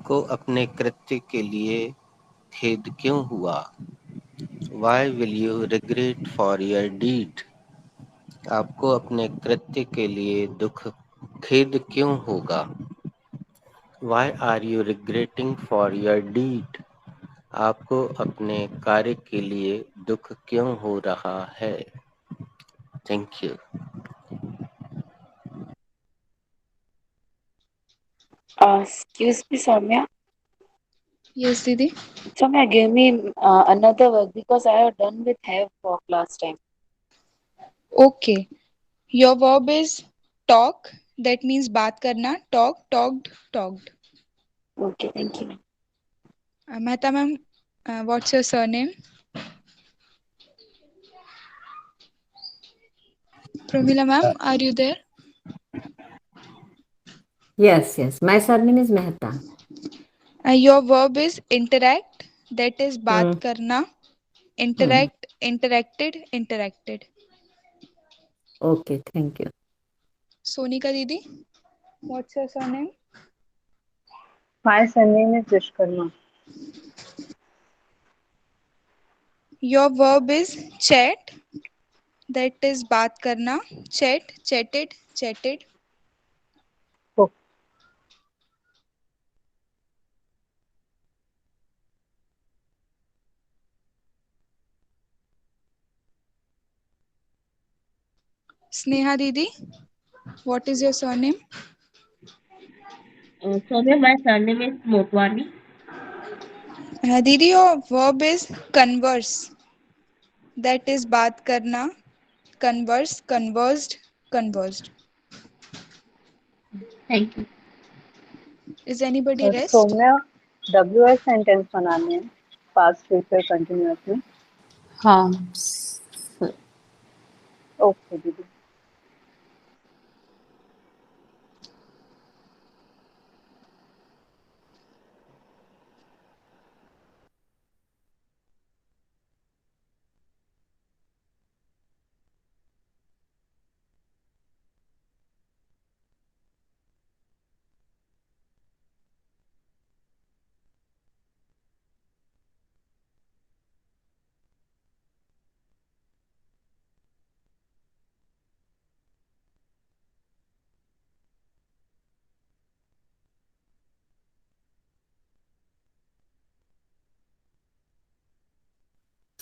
आपको अपने कृत्य के लिए खेद क्यों हुआ? Why will you regret for your deed? आपको अपने कृत्य के लिए खेद क्यों होगा? Why are you regretting for your deed? आपको अपने कार्य के लिए दुख क्यों हो रहा है? Thank you. Excuse me, Soumya. Yes, Didi. Soumya, give me another work because I have done with have work last time. Okay. Your verb is talk. That means बात करना. Talk, talked, talked. Okay, thank you. Mehta ma'am, what's your surname? Pramila ma'am, are you there? Yes, yes. My surname is Mehta. Your verb is interact. That is बात Hmm. करना. Hmm. Interact, interacted, interacted. Okay, thank you. Sonika Didi, what's your surname? My surname is Vishkarma. Your verb is chat. That is बात करना. Chat, chatted, chatted. Oh, Sneha Didi, what is your surname? Soumya, my surname is Motwani. Didi, your verb is converse. That is बात करना. Converse, conversed, conversed. Thank you. Is anybody rest? Saumya WH sentence बनाने हैं past future continuous में. हाँ okay दीदी.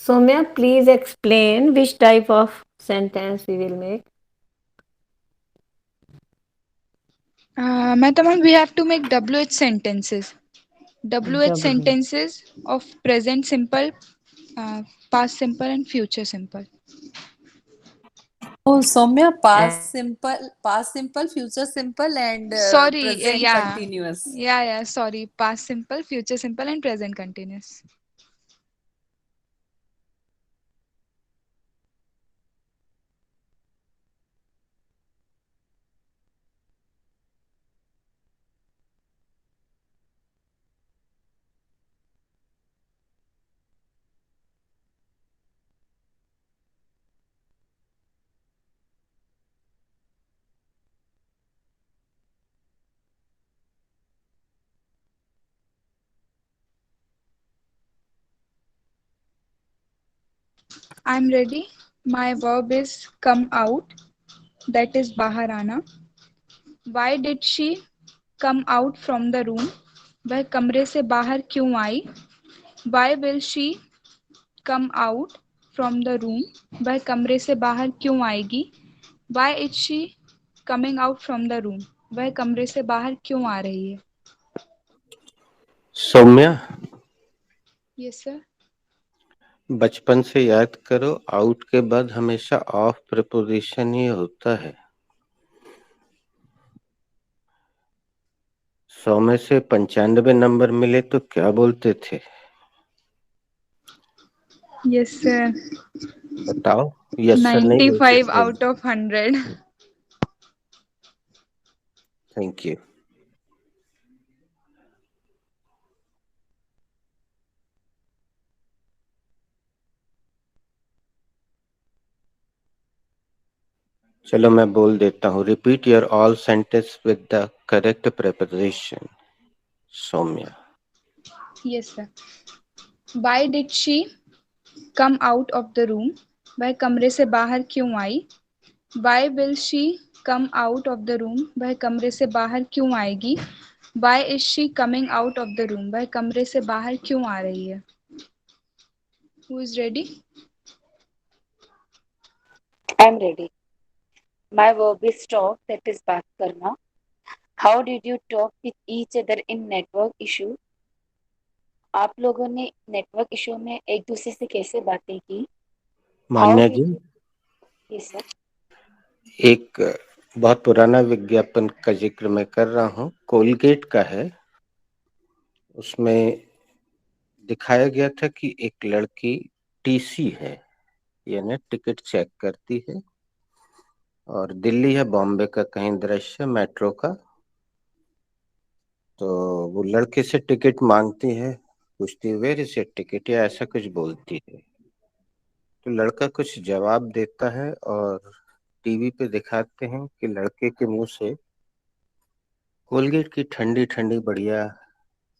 Soumya, please explain which type of sentence we will make. Mehta ma'am, we have to make WH sentences. WH W. sentences of present simple, past simple, and future simple. Oh, Soumya, And past simple, future simple, and Sorry, present yeah. continuous. Yeah, sorry. Past simple, future simple, and present continuous. I'm ready. My verb is come out. That is bahar आना. Why did she come out from the room? वह कमरे से बाहर क्यों आई? Why will she come out from the room? वह कमरे से बाहर क्यों आएगी? Why is she coming out from the room? वह कमरे से बाहर क्यों आ रही है? Saumya, Yes sir. बचपन से याद करो, आउट के बाद हमेशा ऑफ प्रीपोजिशन ही होता है. 100 में से 95 नंबर मिले तो क्या बोलते थे? Yes sir. बताओ. यस सर नहीं बोलते 95 थे. out of 100. Thank you. चलो मैं बोल देता हूँ. Repeat your all sentence with the correct preposition. Saumya. Yes, sir. Why did she come out of the room? वह कमरे से बाहर क्यों आई? Why will she come out of the room? वह कमरे से बाहर क्यों आएगी? Why is she coming out of the room? वह कमरे से बाहर क्यों आ रही है? Who is ready? I'm ready. My verb is talk, that is बात करना. How did you talk with each other in network issue? आप लोगों ने नेटवर्क इशू में एक दूसरे से कैसे बातें की? मान्या जी, Yes, sir. एक बहुत पुराना विज्ञापन का जिक्र मैं कर रहा हूँ, कोलगेट का है। उसमें दिखाया गया था कि एक लड़की टीसी है, यानी टिकट चेक करती है, और दिल्ली या बॉम्बे का कहीं दृश्य मेट्रो का। तो वो लड़के से टिकट मांगती है, पूछती वेयर इज योर टिकट, या ऐसा कुछ बोलती है। तो लड़का कुछ जवाब देता है और टीवी पे दिखाते हैं कि लड़के के मुंह से कोलगेट की ठंडी ठंडी बढ़िया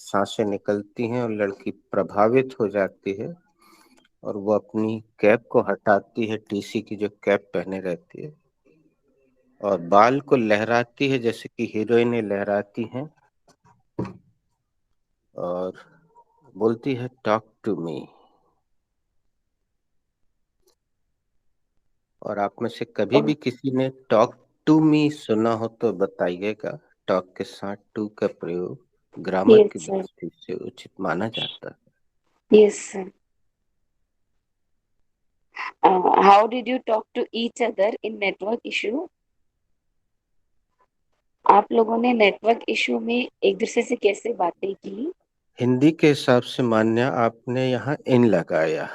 सांसें निकलती हैं और लड़की प्रभावित हो जाती है, और वो अपनी कैप को हटाती है, टीसी की जो कैप पहने रहती है, और बाल को लहराती है जैसे कि हीरोइनें लहराती हैं, और बोलती है टॉक टू मी। और आप में से कभी भी किसी ने टॉक टू मी सुना हो तो बताइएगा। टॉक के साथ टू का प्रयोग ग्रामर Yes, की sir. दृष्टि से उचित माना जाता है। Yes, sir. How did you talk to each other in network issue? आप लोगों ने नेटवर्क इशू में एक दूसरे से कैसे बातें की? हिंदी के हिसाब से मान्या आपने यहाँ इन लगाया,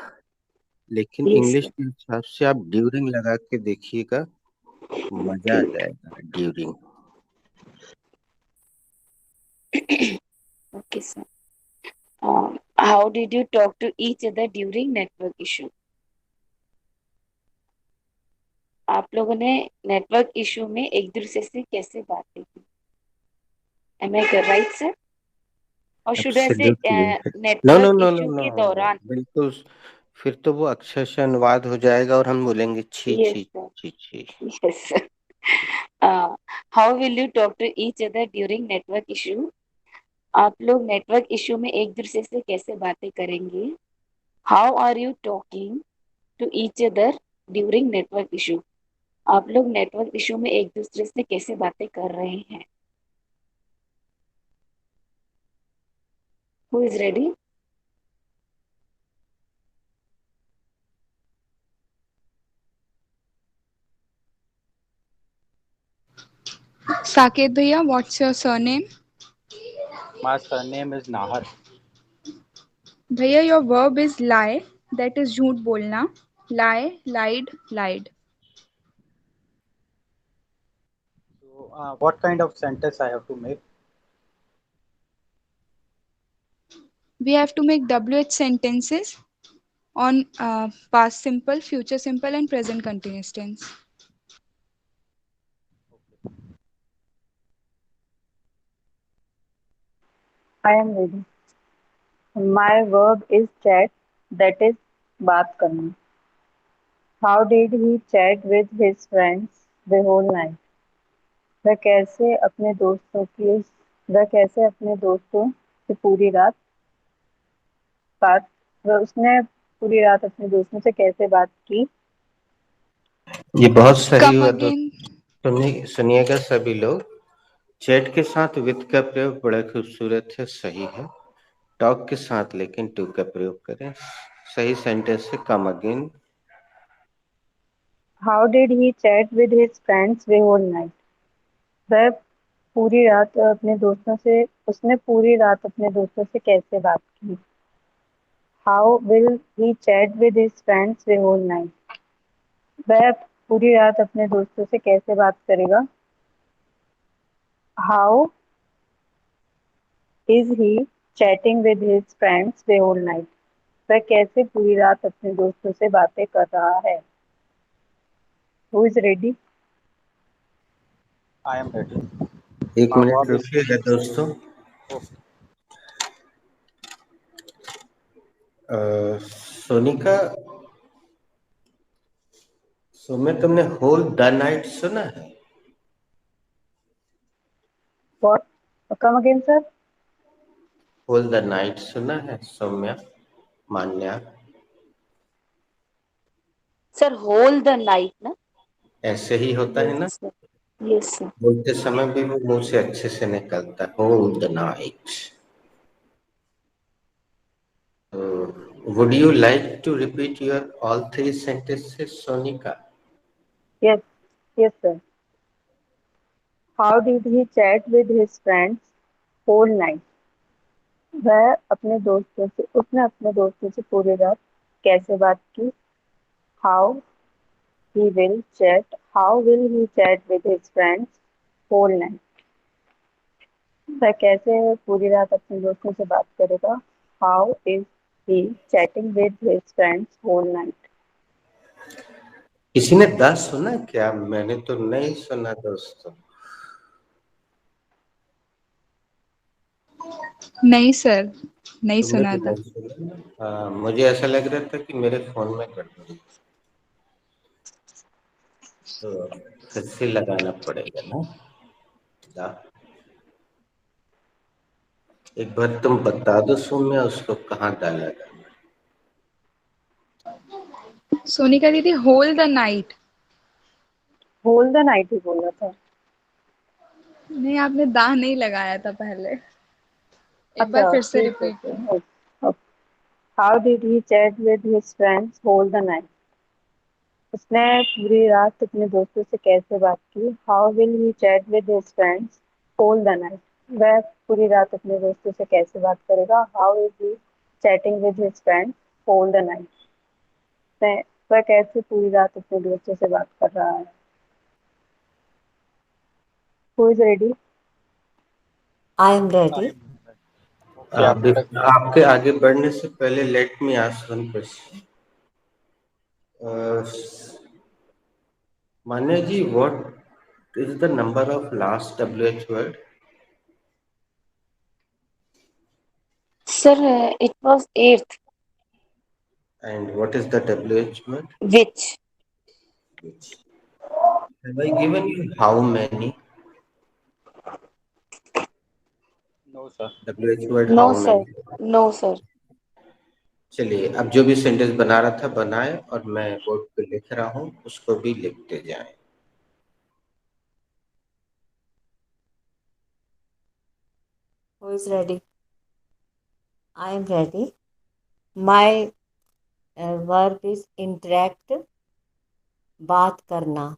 लेकिन Yes, इंग्लिश sir. के हिसाब से आप ड्यूरिंग लगा के देखिएगा, मजा आ जाएगा। During. Okay, sir. How did you talk to each other during network issue? आप लोगों ने नेटवर्क इशू में एक दूसरे से कैसे बातें की? Am I right, sir? और should I say absolutely. No no network no no issue no, के दौरान? बिल्कुल। फिर तो वो अक्षरशः अनुवाद हो जाएगा और हम बोलेंगे छी Yes, छी sir. छी छी। Yes, sir. How will you talk to each other during network issue? आप लोग नेटवर्क इशू में एक दूसरे से कैसे बातें करेंगे? How are you talking to each other during network issue? आप लोग नेटवर्क इशू में एक दूसरे से कैसे बातें कर रहे हैं? Who is ready? Saket bhaiya, what's your surname? My surname is Nahar. भैया your verb is lie, that is झूठ बोलना. Lie, lied, lied. So, what kind of sentence I have to make? We have to make WH sentences on past simple, future simple, and present continuous tense. I am ready. My verb is chat, that is बात करना. How did he chat with his friends the whole night? वह कैसे अपने दोस्तों से पूरी रात बात वह उसने पूरी रात अपने दोस्तों से कैसे बात की? ये बहुत सही Come हुआ again. दोस्तों, सुनिएगा सभी लोग। चैट के साथ विद का प्रयोग बड़ा खूबसूरत है, सही है। टॉक के साथ लेकिन टू का प्रयोग करें। सही सेंटेंस है come again. How did he chat with his friends the whole night? वह पूरी रात अपने दोस्तों से उसने पूरी रात अपने दोस्तों से कैसे बात की? How will he chat with his friends the whole night? वह पूरी रात अपने दोस्तों से कैसे बात करेगा? How is he chatting with his friends the whole night? वह कैसे पूरी रात अपने दोस्तों से बातें कर रहा है? Who is ready? I am ready. एक My मिनट verb is रुकिएगा दोस्तों। सोनिका, सौम्य, तुमने होल द नाइट सुना है? What? Come again, sir? Whole the night सुना है Saumya, Manya? Sir whole the night ना? ऐसे ही होता है यस ना, सर, यस सर। बोलते समय भी वो मुंह से अच्छे से निकलता है, whole the night. Would you like to repeat your all three sentences, Sonika? Yes, yes, sir. How did he chat with his friends whole night? उसने अपने दोस्तों से पूरी रात कैसे बात की? How he will chat. How will he chat with his friends whole night? वह कैसे पूरी रात अपने दोस्तों से बात करेगा? How is he chatting with his friends whole night? किसी ने 10 सुना क्या? मैंने तो नहीं सुना दोस्तों। नहीं सर, नहीं तुमने सुना भी था। नहीं सुना? हाँ, मुझे ऐसा लग रहा था कि मेरे फोन में गड़बड़ी, तो फिर से लगाना पड़ेगा ना। एक बार तुम बता दो सौम्या, उसको कहाँ डाला जाए। सोनिका दीदी, whole the night. Whole the night ही बोला था। नहीं, आपने दा नहीं लगाया था पहले। एक बार अच्छा, फिर से ठीक है, रिपीट करो। फिर how did he chat with his friends whole the night? उसने पूरी रात अपने दोस्तों से कैसे बात की? How will he chat with his friends whole the night? वह पूरी रात अपने दोस्तों से कैसे बात करेगा? How is he chatting with his friends whole the night? वह कैसे पूरी रात अपने दोस्तों से बात कर रहा है? Who is ready? I am ready. Okay, अभी आपका आपके आगे बढ़ने से पहले let me ask one question. Manya ji, what is the number of last WH word? Sir it was eighth. And what is the WH word? Which. Which? Have I given you how many? No sir. WH word no how sir, many? No sir. चलिए, अब जो भी sentence बना रहा था बनाए, और मैं बोर्ड पे लिख रहा हूँ, उसको भी लिखते जाएं। Who is ready? I am ready. My verb is interact, बात करना.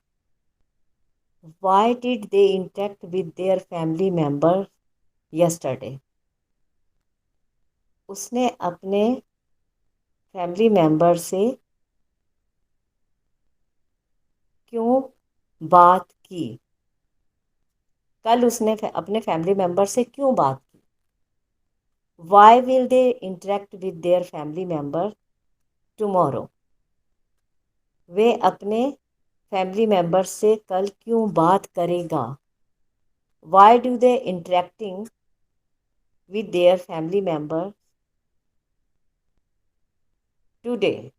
Why did they interact with their family members yesterday? उसने अपने फैमिली मेंबर से क्यों बात की? कल उसने अपने फैमिली मेंबर से क्यों बात की? Why will they interact with their family member tomorrow? वे अपने फैमिली मेंबर से कल क्यों बात करेगा? Why do they interacting with their family member today?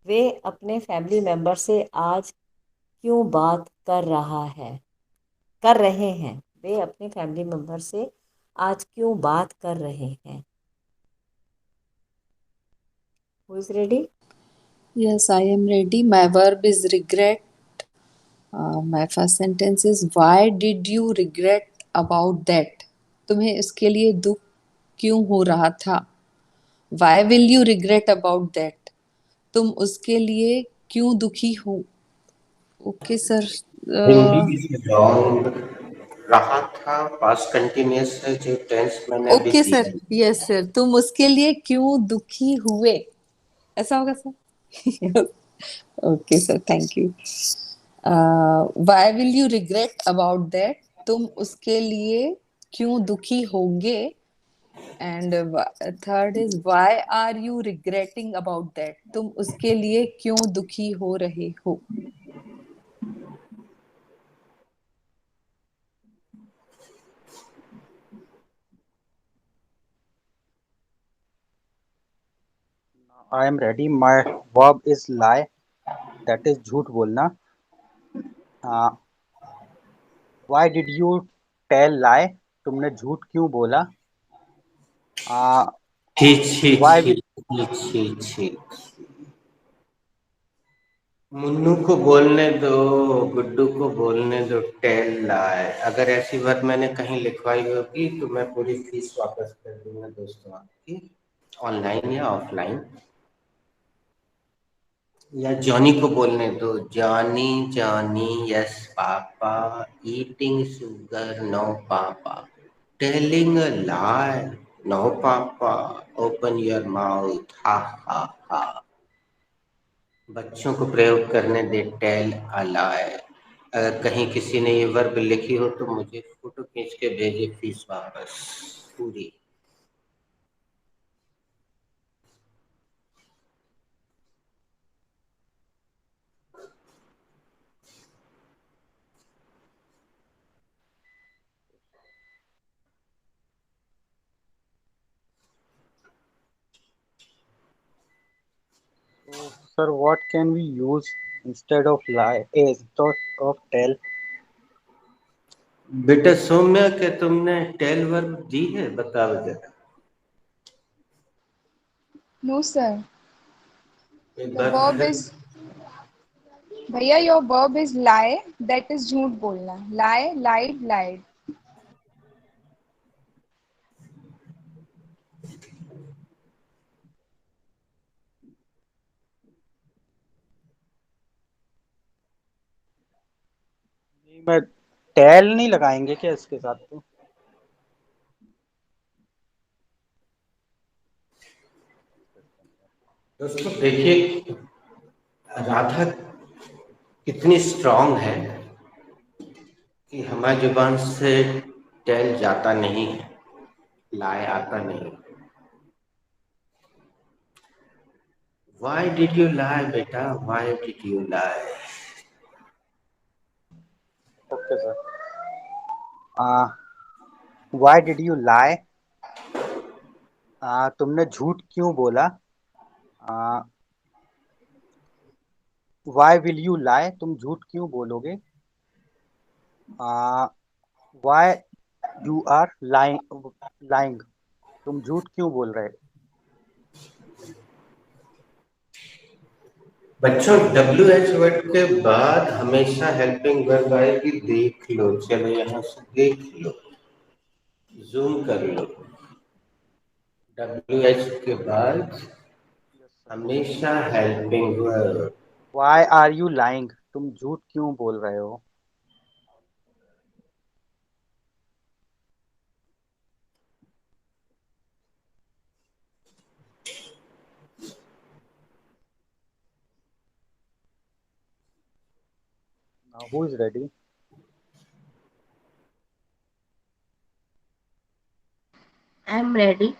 वे अपने फैमिली मेंबर से आज क्यों बात कर रहे हैं? वे अपने फैमिली मेंबर से आज क्यों बात कर रहे हैं? Who is ready? Yes, I am ready. My verb is regret. My first sentence is why did you regret about that? तुम्हें इसके लिए दुख क्यों हो रहा था? Why will you regret about that? तुम उसके लिए क्यों दुखी हो? Okay sir. Hindi is wrong. रहा था पास्ट कंटिन्यूअस है, जो टेंस मैंने अभी ओके सर, दिया। यस सर, तुम उसके लिए क्यों दुखी हुए, ऐसा होगा sir. Okay sir, thank you. Why will you regret about that? तुम उसके लिए क्यों दुखी होगे? And third is why are you regretting about that? तुम उसके लिए क्यों दुखी हो रहे हो? I am ready. My verb is lie. That is झूठ बोलना. Uh, why did you tell lie? तुमने झूठ क्यों बोला? Uh, छी छी why छी will छी छी छी। मुन्नू को बोलने दो, गुड्डू को बोलने दो, टेल लाए। अगर ऐसी बात मैंने कहीं लिखवाई होगी तो मैं पूरी फीस वापस कर दूंगा दोस्तों आपकी, ऑनलाइन या ऑफलाइन। या जॉनी को बोलने दो, Johnny Johnny yes papa, eating sugar no papa, telling a lie no papa, open your mouth ha ha हा। बच्चों को प्रयोग करने दे टेल अ लाई। अगर कहीं किसी ने ये वर्ब लिखी हो तो मुझे फोटो खींच के भेजे, फीस वापस पूरी। so, sir? What can we use instead of lie? Instead of tell? बेटा सौम्या, के तुमने टेल वर्ब दी है? बताओ जरा। No, sir. एक The बार verb फिर। is भैया your verb is lie. That is झूठ बोलना. Lie, lied, lied. नहीं, मैं टेल नहीं लगाएंगे क्या इसके साथ? तो दोस्तों देखिए, राधा कितनी स्ट्रांग है कि हमारी जुबान से टेल जाता नहीं है, लाए आता नहीं। Why did you lie, बेटा? Why did you lie? okay, sir. Why did you lie? तुमने झूठ क्यों बोला? Why will you lie? तुम झूठ क्यों बोलोगे? Why you are lying? Lying. तुम झूठ क्यों बोल रहे? बच्चों WH वर्ड के बाद हमेशा हेल्पिंग वर्ब आएगी, देख लो। चलो यहाँ से देख लो, जूम कर लो। WH के बाद हमेशा helping verb. Why are you lying? तुम झूठ क्यों बोल रहे हो? Now who is ready? I'm ready.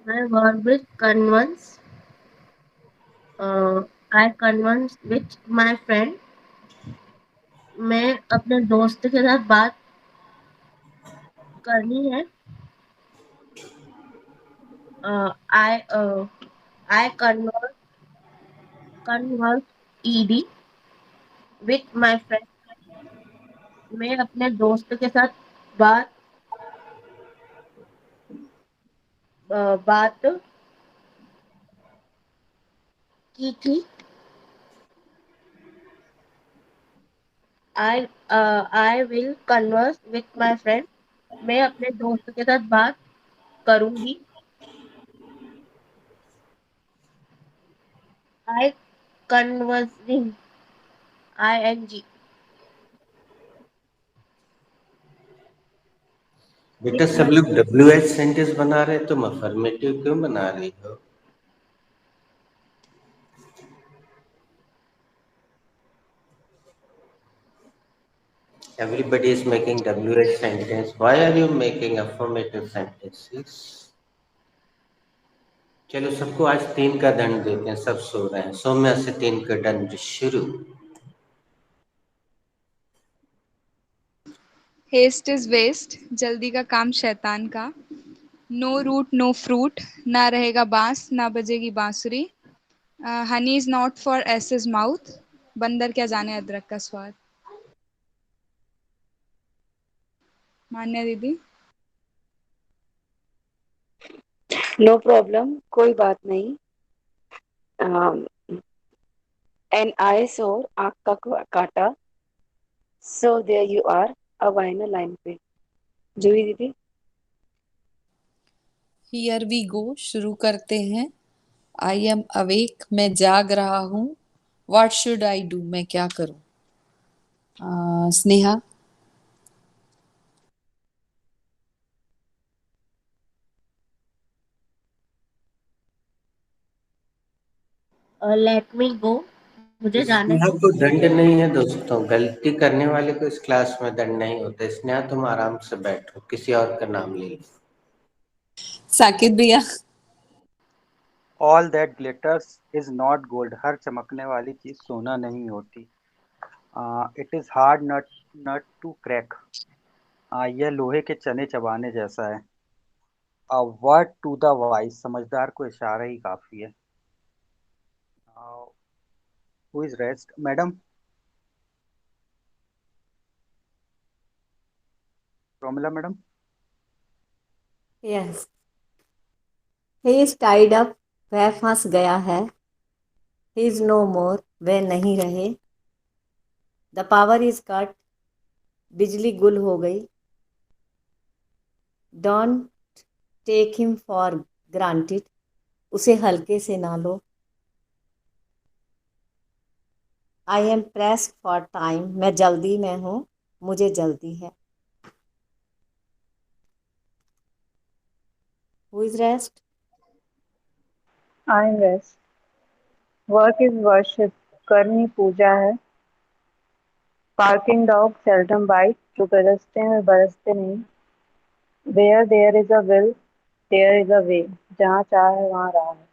My verb is convince. I convince with my friend. मैं अपने दोस्त के साथ बात करनी है. I converse ed with my friend. मैं अपने दोस्त के साथ बात बात की थी. I will converse with my friend. मैं अपने दोस्त के साथ बात करूंगी. I conversing ing. बेटा with सब my लोग WH सेंटेंस बना रहे, तुम अफर्मेटिव क्यों बना रही हो? Everybody is making WH sentence. Why are you making affirmative sentences? चलो सबको आज 3 का दंड देते हैं, सब सो रहे हैं। सौम्या से 3 का दंड शुरू। Haste is waste. जल्दी का काम शैतान का. नो रूट नो फ्रूट, ना रहेगा बांस ना बजेगी बांसुरी। Honey is not for asses mouth, बंदर क्या जाने अदरक का स्वाद। मान्या दीदी। नो प्रॉब्लम, कोई बात नहीं। एन आई सो, आँख का काटा। सो देयर यू आर, अब आए ना लाइन पे। जूही दीदी। हियर वी गो, शुरू करते हैं। आई एम अवेक, मैं जाग रहा हूँ। व्हाट शुड आई डू, मैं क्या करूँ? स्नेहा। लेट मी गो, मुझे जाने स्नेहा दो। को दंड नहीं है दोस्तों, गलती करने वाले को इस क्लास में दंड नहीं होता। स्नेहा तुम आराम से बैठो, किसी और का नाम ले लो। साकिब भैया। All that glitters is not gold, हर चमकने वाली चीज सोना नहीं होती। It is hard nut nut to crack, यह लोहे के चने चबाने जैसा है। A word to the wise, समझदार को इशारा ही काफी है। Who is rest madam? Promila madam. Yes, he is tied up, वह फंस गया है। ही इज नो मोर, वह नहीं रहे। द पावर इज कट, बिजली गुल हो गई। Don't take him for granted, उसे हल्के से ना लो। I am pressed for time, मैं जल्दी में हूँ, मुझे जल्दी है। Who is rest? I am rest. Work is worship, कर्म पूजा है। पार्किंग डॉग सेल्डम बाइट, जो गरजते हैं वे बरसते नहीं। Where there is a will there is a way, जहाँ चाह है वहाँ राह है।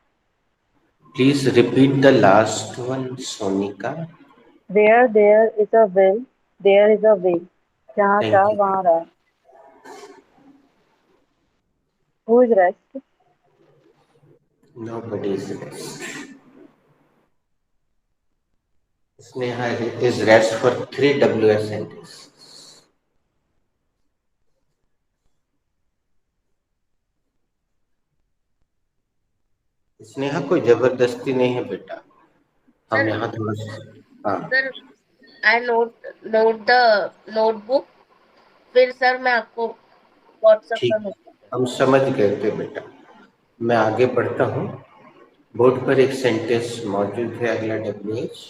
Please repeat the last one Sonika. Where there is a will there is a way, जहाँ थैंक चाह यू। वहाँ राह। Who is rest? Nobody is rest. Sneha is rest for 3 WS sentences. Sneha कोई जबरदस्ती नहीं है बेटा, हम सर, यहाँ थोड़ा हाँ sir I note the notebook, फिर सर मैं आपको व्हाट्सएप ठीक, पर भेज। हम समझ गए थे बेटा। मैं आगे बढ़ता हूँ। बोर्ड पर एक सेंटेंस मौजूद है, अगला WH।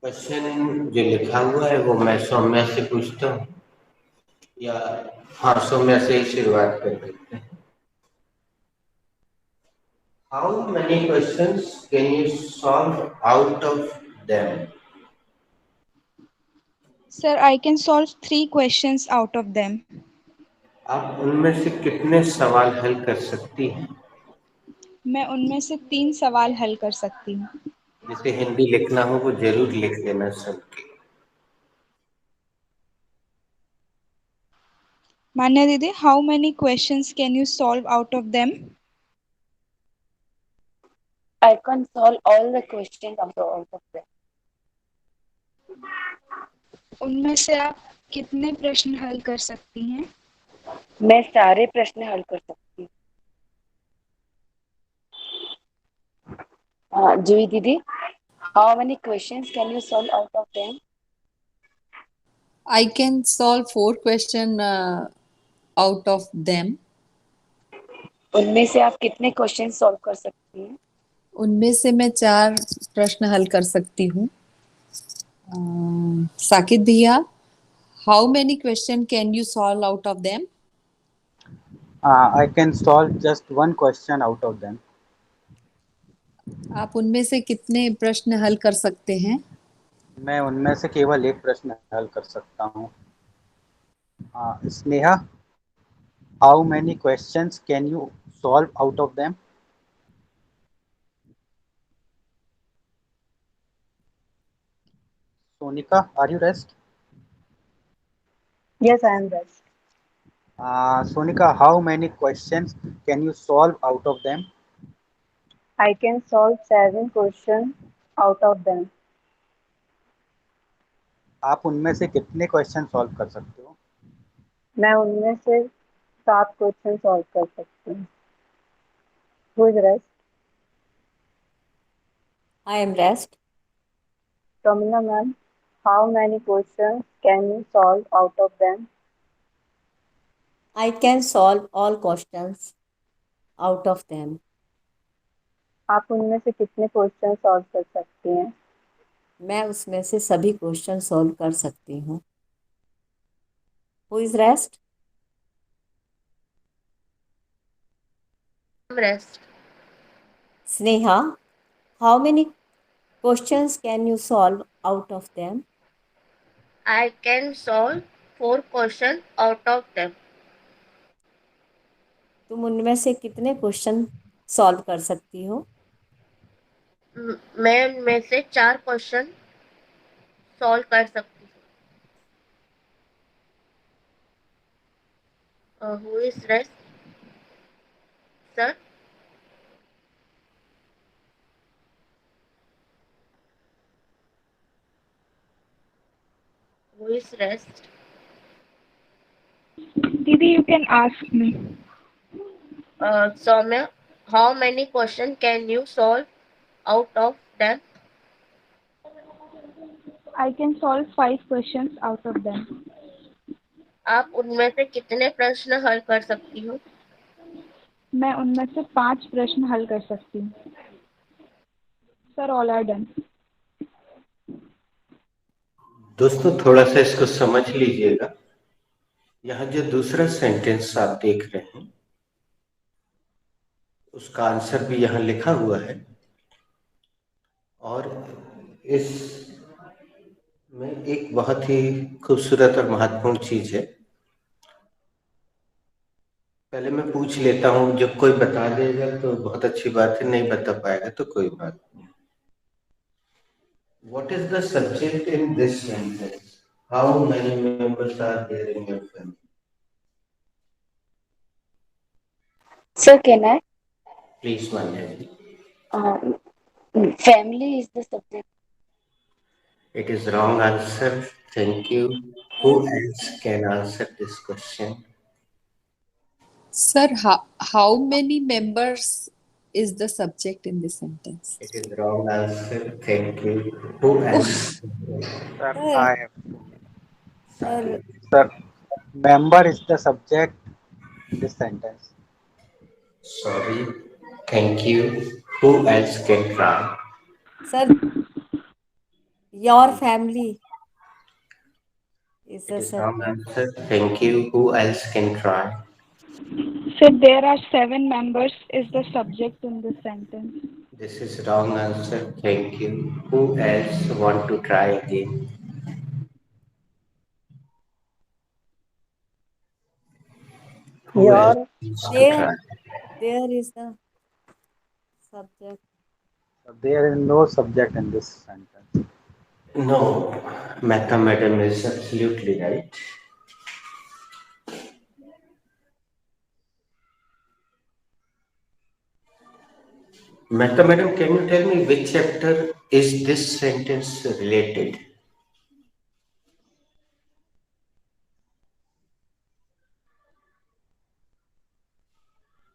क्वेश्चन जो लिखा हुआ है वो मैं सौम्या से पूछता हूँ, या हाँ सौम्या से ही शुरुआत कर देते हैं। How many questions can you solve out of them? Sir I can solve 3 questions out of them. आप उनमें से कितने सवाल हल कर सकती हैं? मैं उनमें से 3 सवाल हल कर सकती हूँ। जिसे हिंदी लिखना हो वो जरूर लिख लेना सब के। मान्या दीदी, how many questions can you solve out of them? I can solve all the questions out of them. उनमें से आप कितने प्रश्न हल कर सकती हैं? मैं सारे प्रश्न हल कर सकती हूँ। जूही दीदी, how many questions can you solve out of them? I can solve 4 questions out of them. उनमें से आप कितने क्वेश्चन सॉल्व कर सकती हैं? उनमें से मैं 4 प्रश्न हल कर सकती हूँ। साकिब भैया, how many question can you solve out of them? I can solve just one question out of them. आप उनमें से कितने प्रश्न हल कर सकते हैं? मैं उनमें से केवल एक प्रश्न हल कर सकता हूँ। Sneha, how many questions can you solve out of them? Sonika, are you rest? Yes, I am rest. Sonika, how many questions can you solve out of them? I can solve 7 questions out of them. आप उनमें से कितने question solve कर सकते हो? मैं उनमें से 7 क्वेश्चन सॉल्व कर सकती हूँ. Who is rest? I am rest. Pramila ma'am, how many questions can you solve out of them? I can solve all questions out of them. आप उनमें से कितने क्वेश्चन सॉल्व कर सकती हैं? मैं उसमें से सभी क्वेश्चन सॉल्व कर सकती हूँ. Who is rest? Rest. Sneha, how many questions can you solve out of them? I can solve 4 questions out of them. तुम उनमें से कितने क्वेश्चन सॉल्व कर सकती हो? मैं उनमें से 4 क्वेश्चन सॉल्व कर सकती हूँ. Who is rest? Sir. Who is rest? Didi, you can ask me. Soumya, how many questions can you solve out of them? I can solve 5 questions out of them. आप उनमें से कितने प्रश्न हल कर सकती हो? मैं उनमें से 5 प्रश्न हल कर सकती हूँ. Sir, all are done. दोस्तों थोड़ा सा इसको समझ लीजिएगा. यहाँ जो दूसरा सेंटेंस आप देख रहे हैं उसका आंसर भी यहाँ लिखा हुआ है और इस में एक बहुत ही खूबसूरत और महत्वपूर्ण चीज है. पहले मैं पूछ लेता हूँ, जब कोई बता देगा तो बहुत अच्छी बात है, नहीं बता पाएगा तो कोई बात नहीं. What is the subject in this sentence? How many members are there in your family? Sir, can I? Please, Manyaji. Family is the subject. It is wrong answer. Thank you. Who else can answer this question? Sir, how many members is the subject in this sentence? It is wrong answer. Thank you. Who else? Sir, Sir, I have. sir, Sir, member is the subject in this sentence. Sorry. Thank you. Who else can try? sir, your family is It the is wrong subject. answer. Thank you. Who else can try? Sir, there are 7 members is the subject in this sentence. This is wrong answer. Thank you. Who else want to try again? Who else Your wants to There, try? there is the subject. There is no subject in this sentence. No, Mehta madam is absolutely right. Mehta madam, can you tell me which chapter is this sentence related?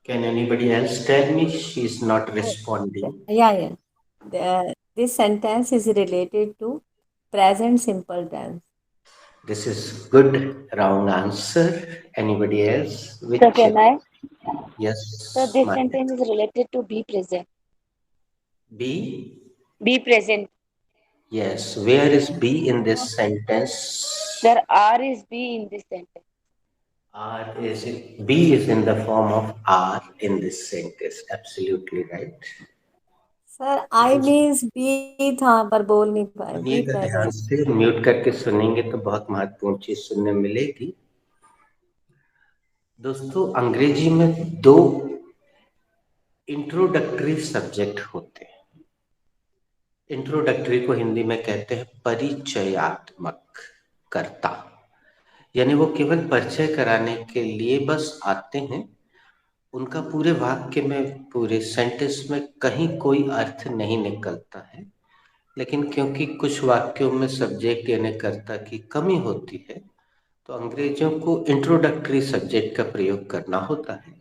Can anybody else tell me? She's not responding. Yeah. This sentence is related to present simple tense. This is good, wrong answer. Anybody else? Which Sir, can I? Yes, So this Maya. sentence is related to be present. B? Be present. Yes. Where is B in this sentence? Sir, R is be in this sentence. B is in the form of R in this sentence. Absolutely right. Sir I means be था पर बोल नहीं पाए. B सुनिएगा ध्यान present. से, mute करके सुनेंगे तो बहुत महत्वपूर्ण चीज सुनने मिलेगी. दोस्तों अंग्रेजी में 2 इंट्रोडक्टरी सब्जेक्ट होते हैं. इंट्रोडक्टरी को हिंदी में कहते हैं परिचयात्मक कर्ता. यानी वो केवल परिचय कराने के लिए बस आते हैं। उनका पूरे वाक्य में, पूरे सेंटेंस में कहीं कोई अर्थ नहीं निकलता है, लेकिन क्योंकि कुछ वाक्यों में सब्जेक्ट यानी कर्ता की कमी होती है, तो अंग्रेजों को इंट्रोडक्टरी सब्जेक्ट का प्रयोग करना होता है।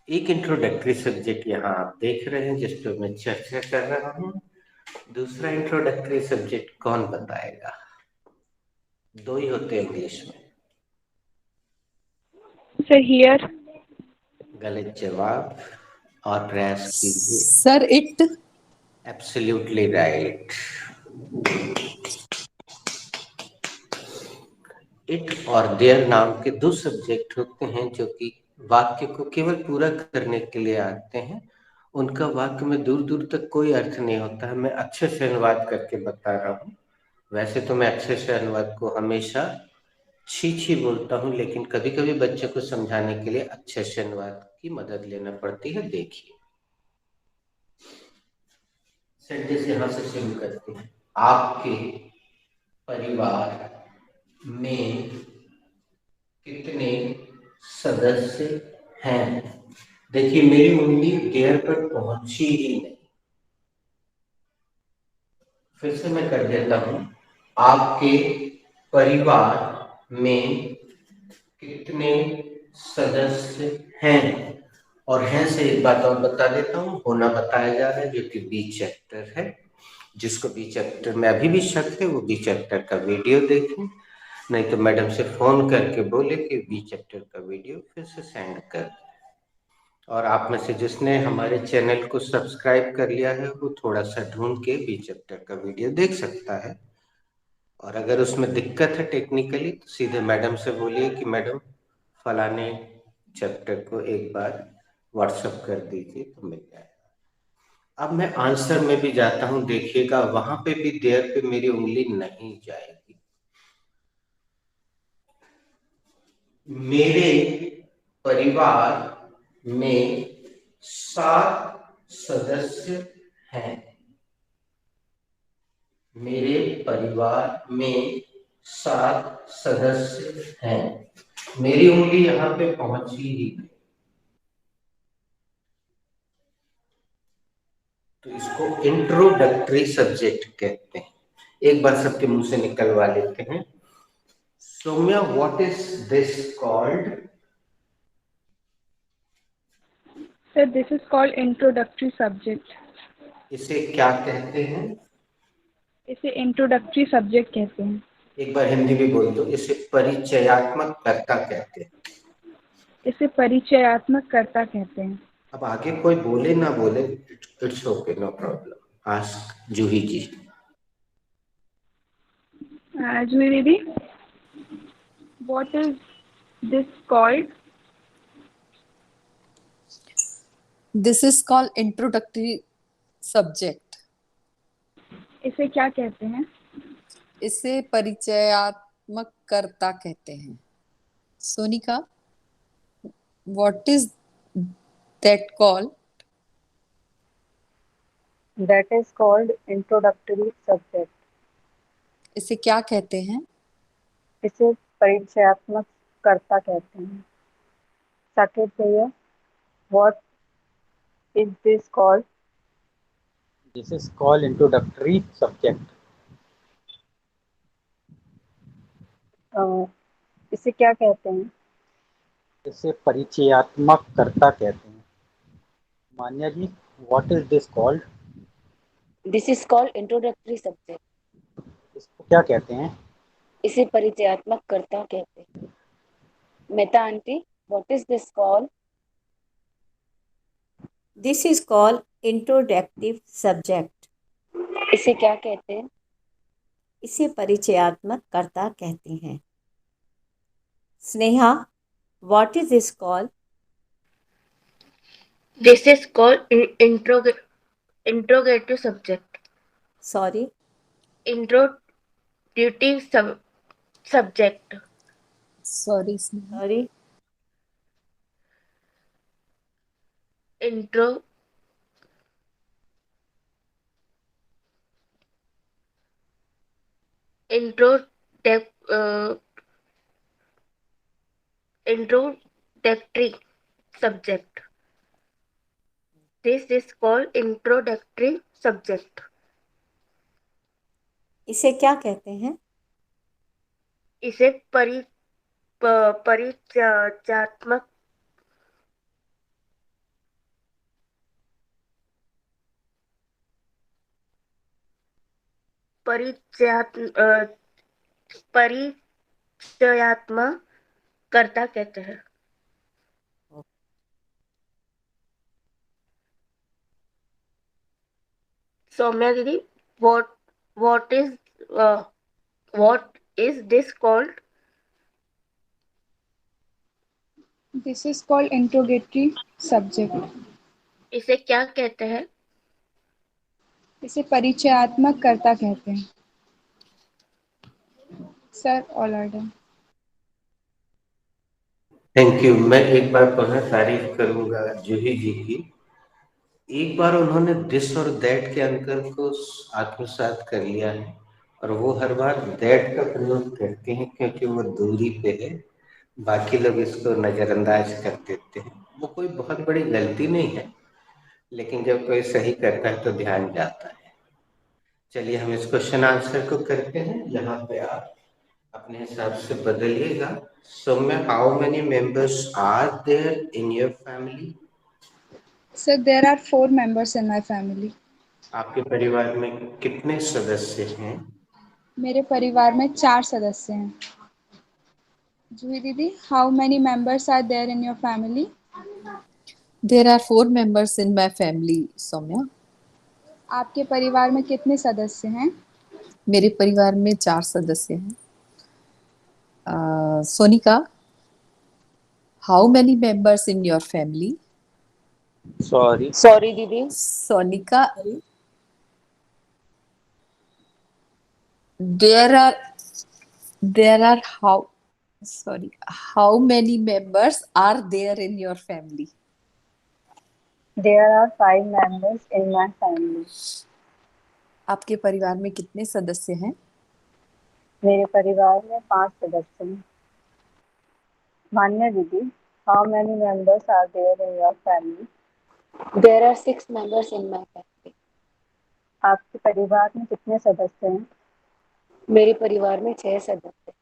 एक इंट्रोडक्टरी सब्जेक्ट यहाँ आप देख रहे हैं जिस पर मैं चर्चा कर रहा हूँ। दूसरा इंट्रोडक्टरी सब्जेक्ट कौन बताएगा? दो ही होते हैं इंग्लिश में। Sir here. गलत जवाब, और प्रयास कीजिए। Sir it. Absolutely right. It और देयर नाम के दो सब्जेक्ट होते हैं जो कि वाक्य को केवल पूरा करने के लिए आते हैं। उनका वाक्य में दूर दूर तक कोई अर्थ नहीं होता है। मैं अच्छे से अनुवाद करके बता रहा हूँ। वैसे तो मैं अच्छे से अनुवाद को हमेशा छी छी बोलता हूँ, लेकिन कभी कभी बच्चे को समझाने के लिए अच्छे से अनुवाद की मदद लेना पड़ती है। देखिए, सेंटेंस यहाँ से शुरू करते हैं। आपके परिवार में कितने सदस्य हैं? देखिए, मेरी उंगली देयर पर पहुंची ही नहीं। फिर से मैं कर देता हूं। आपके परिवार में कितने सदस्य हैं? और हैं से एक बात और बता देता हूँ, होना बताया जा रहा है, जो कि बी चैप्टर है। जिसको बी चैप्टर में अभी भी शक है, वो बी चैप्टर का वीडियो देखें, नहीं तो मैडम से फोन करके बोले कि बी चैप्टर का वीडियो फिर से सेंड कर। और आप में से जिसने हमारे चैनल को सब्सक्राइब कर लिया है, वो थोड़ा सा ढूंढ के बी चैप्टर का वीडियो देख सकता है। और अगर उसमें दिक्कत है टेक्निकली, तो सीधे मैडम से बोलिए कि मैडम फलाने चैप्टर को एक बार व्हाट्सएप कर दीजिए, तो मिल जाएगा। अब मैं आंसर में भी जाता हूं, देखिएगा वहां पे भी देयर पे मेरी उंगली नहीं जाएगी। मेरे परिवार में 7 सदस्य हैं। मेरे परिवार में 7 सदस्य हैं। मेरी उंगली यहाँ पे पहुंची ही नहीं। तो इसको इंट्रोडक्टरी सब्जेक्ट कहते हैं। एक बार सबके मुंह से निकलवा लेते हैं। Saumya, what is this called? Sir this is called introductory subject. इसे क्या कहते हैं? इसे इंट्रोडक्टरी सब्जेक्ट कहते हैं। एक बार हिंदी में बोल दो। इसे परिचयात्मक कर्ता कहते हैं। इसे परिचयात्मक कर्ता कहते हैं। अब आगे कोई बोले ना बोले, it's okay, no problem. Ask Juhi ji. Juhi दीदी, what is this called? This is called introductory subject. इसे क्या कहते हैं? इसे परिचयात्मक कर्ता कहते हैं। Sonika, what is that call? That is called introductory subject. इसे क्या कहते हैं? इसे परिचयात्मक कर्ता कहते हैं। साकेत भैया, what is this called? This is called introductory subject. इसे क्या कहते हैं? इसे परिचयात्मक कर्ता कहते हैं। मान्या ji, what is this called? This is called introductory subject. इसको क्या कहते हैं? इसे परिचयात्मक कर्ता कहते हैं। Mehta aunty, what is this call? This is called introductive subject. इसे क्या कहते हैं? इसे परिचयात्मक कर्ता कहते हैं। Sneha, what is this call? This is called interrogative subject. Sorry, Introductive subject. Sorry. Sorry, Intro intro introductory subject. This is called introductory subject. इसे क्या कहते हैं? इसे परिचयात्मक परिचयात्मकर्ता कहते हैं. सौम्या दीदी, what is uh, what is this called? This is called interrogatory subject. इसे क्या कहते हैं? इसे परिचयात्मक कर्ता कहते हैं. Sir, all are done. Thank you. मैं एक बार पुनः तारीफ करूंगा जूही जी की। एक बार उन्होंने दिस और दैट के अंतर को आत्मसात कर लिया है, और वो हर बार दैट का प्रयोग करते हैं क्योंकि वो दूरी पे है, बाकी लोग इसको नजरअंदाज कर देते हैं। वो कोई बहुत बड़ी गलती नहीं है, लेकिन जब कोई सही करता है तो ध्यान जाता है। चलिए हम इस क्वेश्चन आंसर को करते हैं। यहाँ पे आप अपने हिसाब से बदलिएगा। Saumya, how many members are there in your family? Sir, there are 4 members in my family. आपके परिवार में कितने सदस्य हैं? मेरे परिवार में 4 सदस्य हैं. जूही दीदी, how many members are there in your family? There are 4 members in my family, Saumya. आपके परिवार में कितने सदस्य हैं? मेरे परिवार में 4 सदस्य हैं. Sonika, how many members in your family? Sorry दीदी. Sonika, there are how many members are there in your family? There are 5 members in my family. आपके परिवार में कितने सदस्य हैं? मेरे परिवार में 5 सदस्य हैं. मान्या दीदी, how many members are there in your family? There are 6 members in my family. आपके परिवार में कितने सदस्य हैं? मेरे परिवार में 6 सदस्य.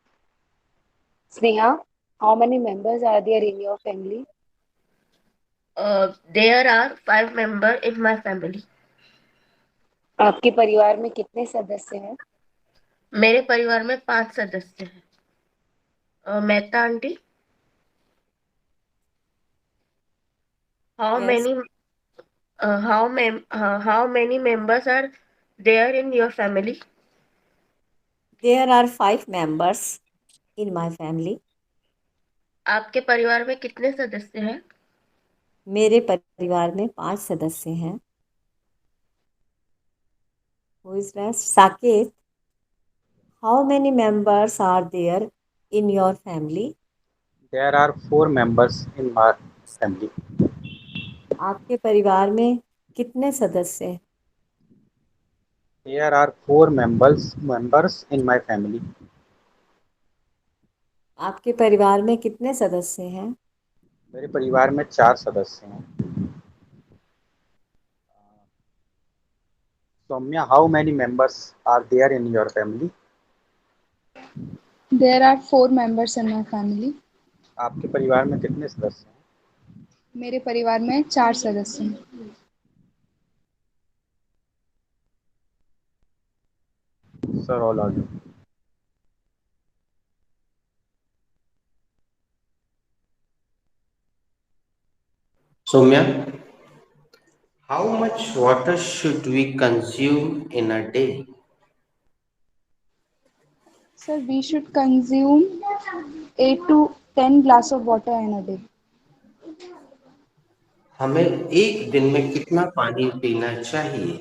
Sneha, how many members are there in your family? There are 5 members in my family. आपके परिवार में कितने सदस्य हैं? मेरे परिवार में 5 सदस्य हैं. Mehta aunty, how Yes. many how many members are there in your family? There are 5 members in my family. आपके परिवार में कितने सदस्य हैं? मेरे परिवार में 5 सदस्य हैं. Who is next? Saket, how many members are there in your family? There are 4 members in my family. आपके परिवार में कितने सदस्य हैं? There are 4 members in my family. आपके परिवार में कितने सदस्य हैं? मेरे परिवार में 4 सदस्य हैं. Saumya, how many members are there in your family? There are 4 members in my family. आपके परिवार में कितने सदस्य हैं? मेरे परिवार में 4 सदस्य हैं. Sir, all are. Saumya, how much water should we consume in a day? Sir, we should consume 8 to 10 glass of water in a day. हमें एक दिन में कितना पानी पीना चाहिए?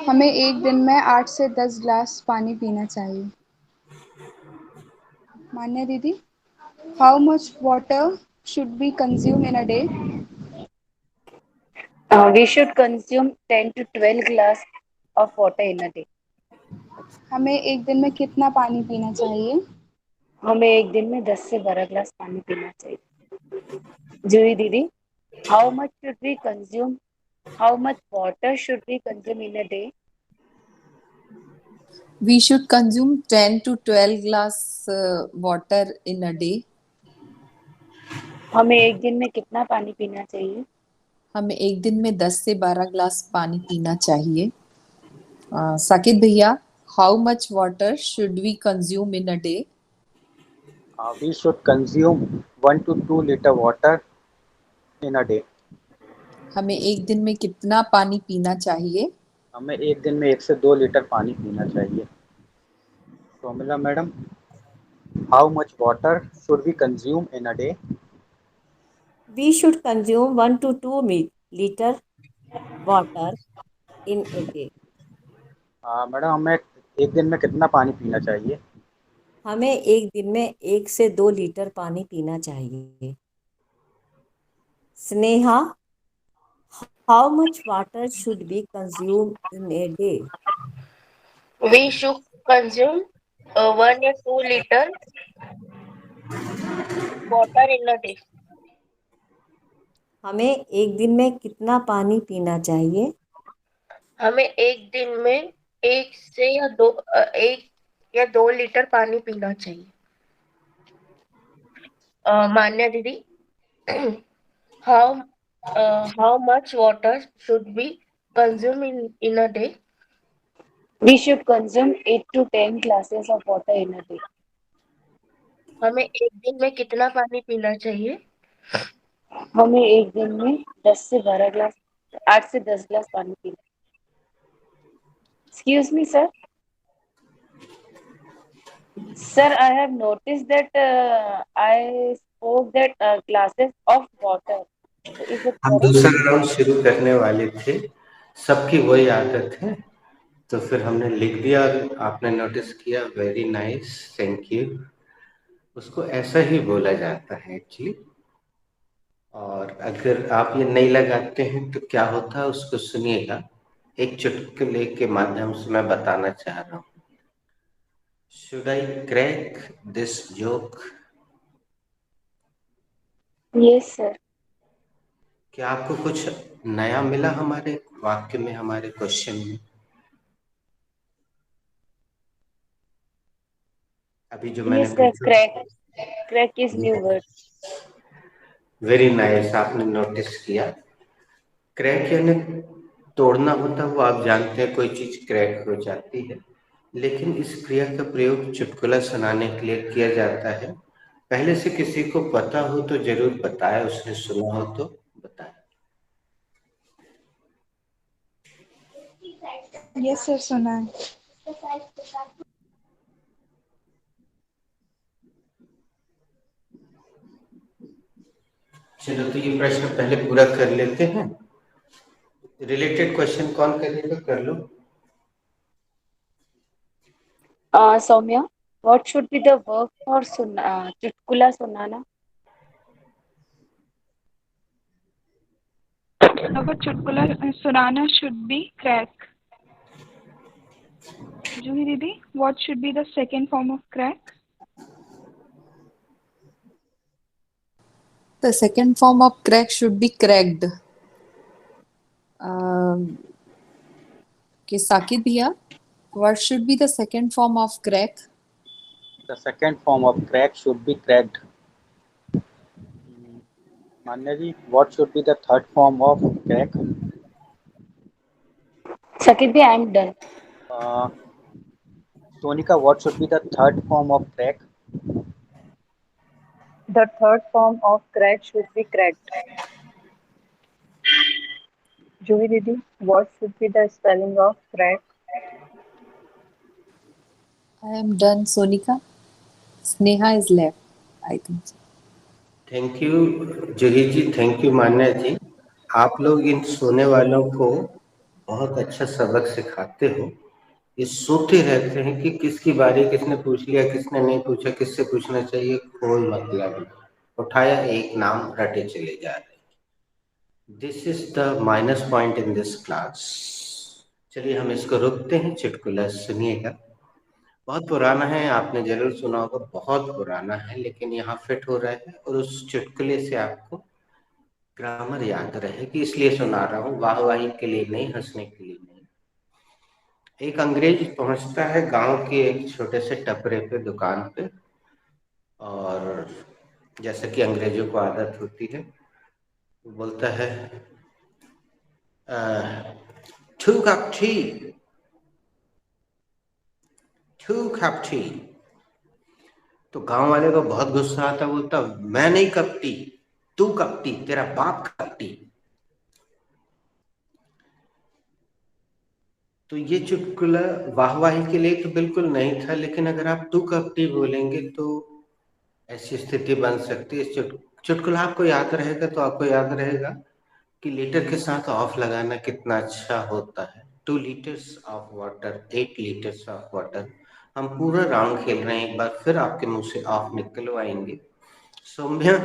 हमें एक दिन में 8 से 10 ग्लास पानी पीना चाहिए. मान्या दीदी, how much water should we consume in a day? We should consume 10 to 12 glass of water in a day. हमें एक दिन में कितना पानी पीना चाहिए? हमें एक दिन में 10 से 12 ग्लास पानी पीना चाहिए। जूही दीदी, how much should we consume how much water should we consume in a day? We should consume 10 to 12 glass water in a day. हमें एक दिन में कितना पानी पीना चाहिए? हमें एक दिन में 10 से 12 ग्लास पानी पीना चाहिए। साकिब भैया, how much water should we consume in a day? We should consume 1 to 2 liter water in a day. हमें एक दिन में कितना पानी पीना चाहिए? हमें एक दिन में 1 से 2 लीटर पानी पीना चाहिए। Somila madam, how much water should we consume in a day? We should consume 1 to 2 liter water in a day. Madam, हमें एक दिन में कितना पानी पीना चाहिए? हमें एक दिन में 1 से 2 लीटर पानी पीना चाहिए। Sneha, how much water should we consume in a day? We should consume 1 or 2 liter water in a day. हमें एक दिन में कितना पानी पीना चाहिए? हमें एक दिन में 1 या 2 लीटर पानी पीना चाहिए। मान्या दीदी, how much water should we consume in a day? We should consume 8 to 10 glasses of water in a day. हमें एक दिन में कितना पानी पीना चाहिए? हमें एक दिन में 10 से 12 ग्लास 8 से 10 ग्लास पानी पीना। Excuse me, sir. Sir, I have noticed that I spoke that glasses of water. So is it हम correct? दूसरा राउंड शुरू करने वाले थे, सबकी वही आदत है, तो फिर हमने लिख दिया और आपने नोटिस किया। Very nice, thank you. उसको ऐसा ही बोला जाता है एक्चुअली। और अगर आप ये नहीं लगाते हैं तो क्या होता है उसको सुनिएगा, एक चुटकुले के माध्यम से मैं बताना चाह रहा हूँ। Should I crack this joke? Yes, sir. क्या आपको कुछ नया मिला हमारे वाक्य में, हमारे क्वेश्चन में? अभी जो मैंने Yes, sir. पूछा। Crack. Crack is new word. Very nice, आपने नोटिस किया। क्रैक यानी तोड़ना होता है, वो आप जानते हैं, कोई चीज क्रैक हो जाती है। लेकिन इस क्रिया का प्रयोग चुटकुला सुनाने के लिए किया जाता है। पहले से किसी को पता हो तो जरूर बताए, उसने सुना हो तो बताए। Yes, sir, सुना है। चलो, तो ये प्रश्न पहले पूरा कर लेते हैं। रिलेटेड क्वेश्चन कौन करेगा, कर लो। Soumya, what should be the verb for chutkula sunana? Our चुटकुला सुनाना should be crack. Juhi Didi, what should be the second form of crack? The second form of crack should be cracked. Okay, Sakib भैया, what should be the second form of crack? The second form of crack should be cracked. Manya ji, what should be the third form of crack? Sakit, I am done. Sonika, what should be the third form of crack? The third form of crack should be cracked. Juhi Didi, what should be the spelling of crack? I am done, Sonika. Sneha is left, I think. Thank you Juhi ji, thank you Manya ji. आप लोग इन सोने वालों को बहुत अच्छा सबक सिखाते हो। ये सोते रहते हैं कि किसकी बारी, किसने पूछ लिया, किसने नहीं पूछा, किससे पूछना चाहिए, कोई मतलब नहीं। उठाया एक नाम, रटे चले जा रहे। This is the minus point in this class. चलिए हम इसको रोकते हैं, चुटकुला सुनिएगा। बहुत पुराना है, आपने जरूर सुना होगा, बहुत पुराना है, लेकिन यहाँ फिट हो रहा है और उस चुटकुले से आपको ग्रामर याद रहेगी, इसलिए सुना रहा हूँ, वाहवाही के लिए नहीं, हंसने के लिए नहीं। एक अंग्रेज पहुंचता है गांव के एक छोटे से टपरे पे, दुकान पे, और जैसे कि अंग्रेजों को आदत होती है, वो बोलता है 2 कप टी, 2 कप टी। तो गांव वाले को बहुत गुस्सा आता, बोलता मैं नहीं कपटी, तू कपटी, तेरा बाप कपटी। तो ये चुटकुला वाहवाही के लिए तो बिल्कुल नहीं था, लेकिन अगर आप तू कपटी बोलेंगे तो ऐसी स्थिति बन सकती है। चुटकुला आपको याद रहेगा तो आपको याद रहेगा कि लीटर के साथ ऑफ लगाना कितना अच्छा होता है। 2 litres of water, 8 litres of water. हम पूरा राउंड खेल रहे हैं, एक बार फिर आपके मुंह से ऑफ निकलवाएंगे। Saumya,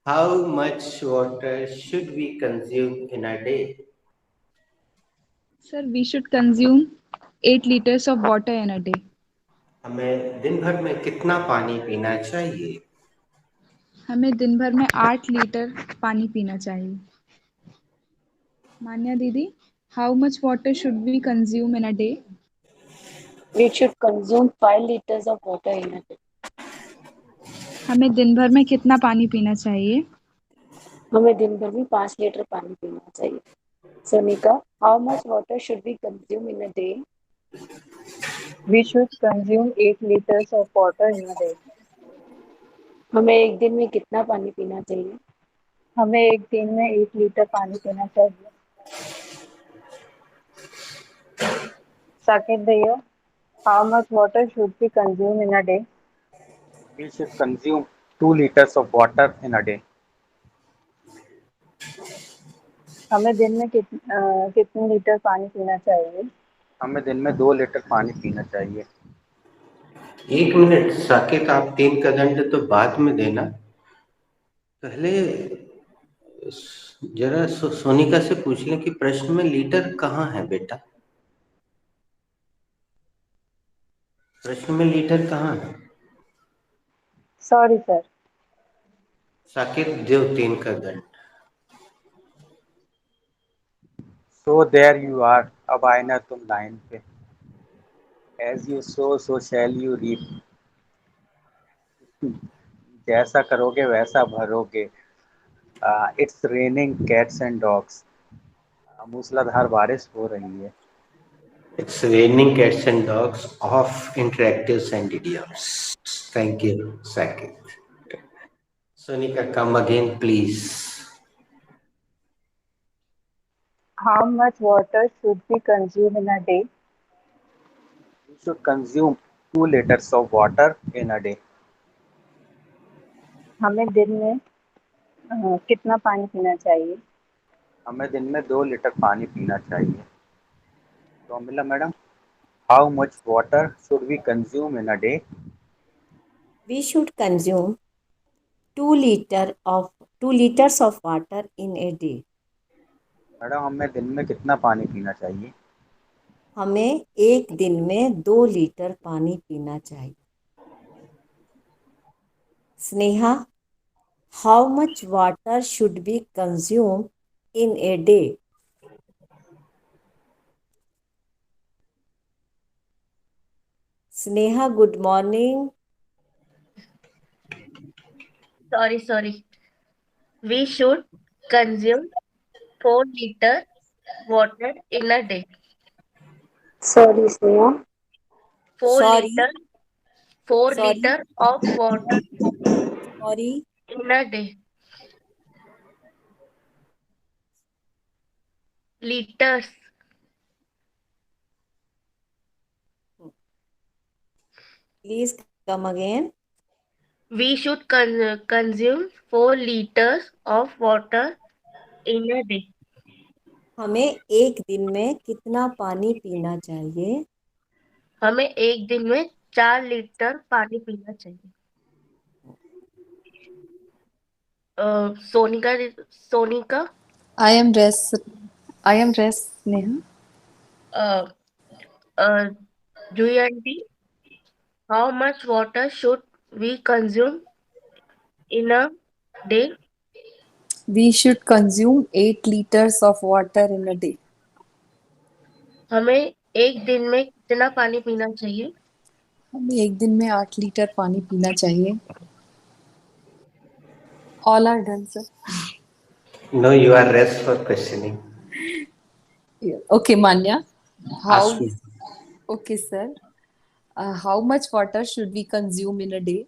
how much water should we consume in a day? Sir, we should consume 8 liters of water in a day. हमें दिन भर में कितना पानी पीना चाहिए? हमें दिन भर में 8 लीटर पानी पीना चाहिए। मान्या दीदी, how much water should we consume in a day? We should consume 5 liters of water in a day. हमें दिन भर में कितना पानी पीना चाहिए? हमें दिन भर में 5 लीटर पानी पीना चाहिए। Sonika, how much water should we consume in a day? We should consume 8 liters of water in a day. हमें एक दिन में कितना पानी पीना चाहिए? हमें एक दिन में 1 लीटर पानी पीना चाहिए। साकेत भैया, how much water should we consume in a day? We should consume 2 liters of water in a day. हमें दिन में कितने लीटर पानी पीना चाहिए? हमें दिन में 2 लीटर पानी पीना चाहिए। 1 मिनट साकेत, आप 3 का दंड तो बाद में देना, पहले जरा सोनिका से पूछ लें कि प्रश्न में लीटर कहाँ है बेटा? प्रश्न में लीटर कहाँ है? Sorry sir. साकेत, देव 3 का दंड। So there you are, अब आए ना तुम लाइन पे। As you sow, so shall you reap. जैसा करोगे वैसा भरोगे। It's raining cats and dogs. मूसलाधार बारिश हो रही है। It's raining cats and dogs of interactives and idioms. Thank you, Saket. Sonika, come again, please. How much water should we consume in a day? You should consume 2 liters of water in a day. हमें दिन में कितना पानी पीना चाहिए? हमें दिन में 2 लीटर पानी पीना चाहिए। Romila madam, how much water should we consume in a day? We should consume 2 liters of water in a day. Madam, हमें दिन में कितना पानी पीना चाहिए? हमें एक दिन में 2 लीटर पानी पीना चाहिए। Sneha, how much water should be consume in a day? Sneha, good morning. Sorry. We should consume 4 liters water in a day. Sorry, Sneha. 4 Sorry. liter of water Sorry. in a day. Liters. Please come again. We should consume 4 liters of water in a day. हमें एक दिन में कितना पानी पीना चाहिए? हमें एक दिन में 4 लीटर पानी पीना चाहिए। Sonika, I am rest. Neha. Juhi aunty, How much water should we consume in a day? We should consume 8 liters of water in a day. हमें एक दिन में कितना पानी पीना चाहिए? हमें एक दिन में 8 लीटर पानी पीना चाहिए. All are done, sir. No, you are rest for questioning. Yeah. Okay, Manya. Ask me. Okay, sir. How much water should we consume in a day?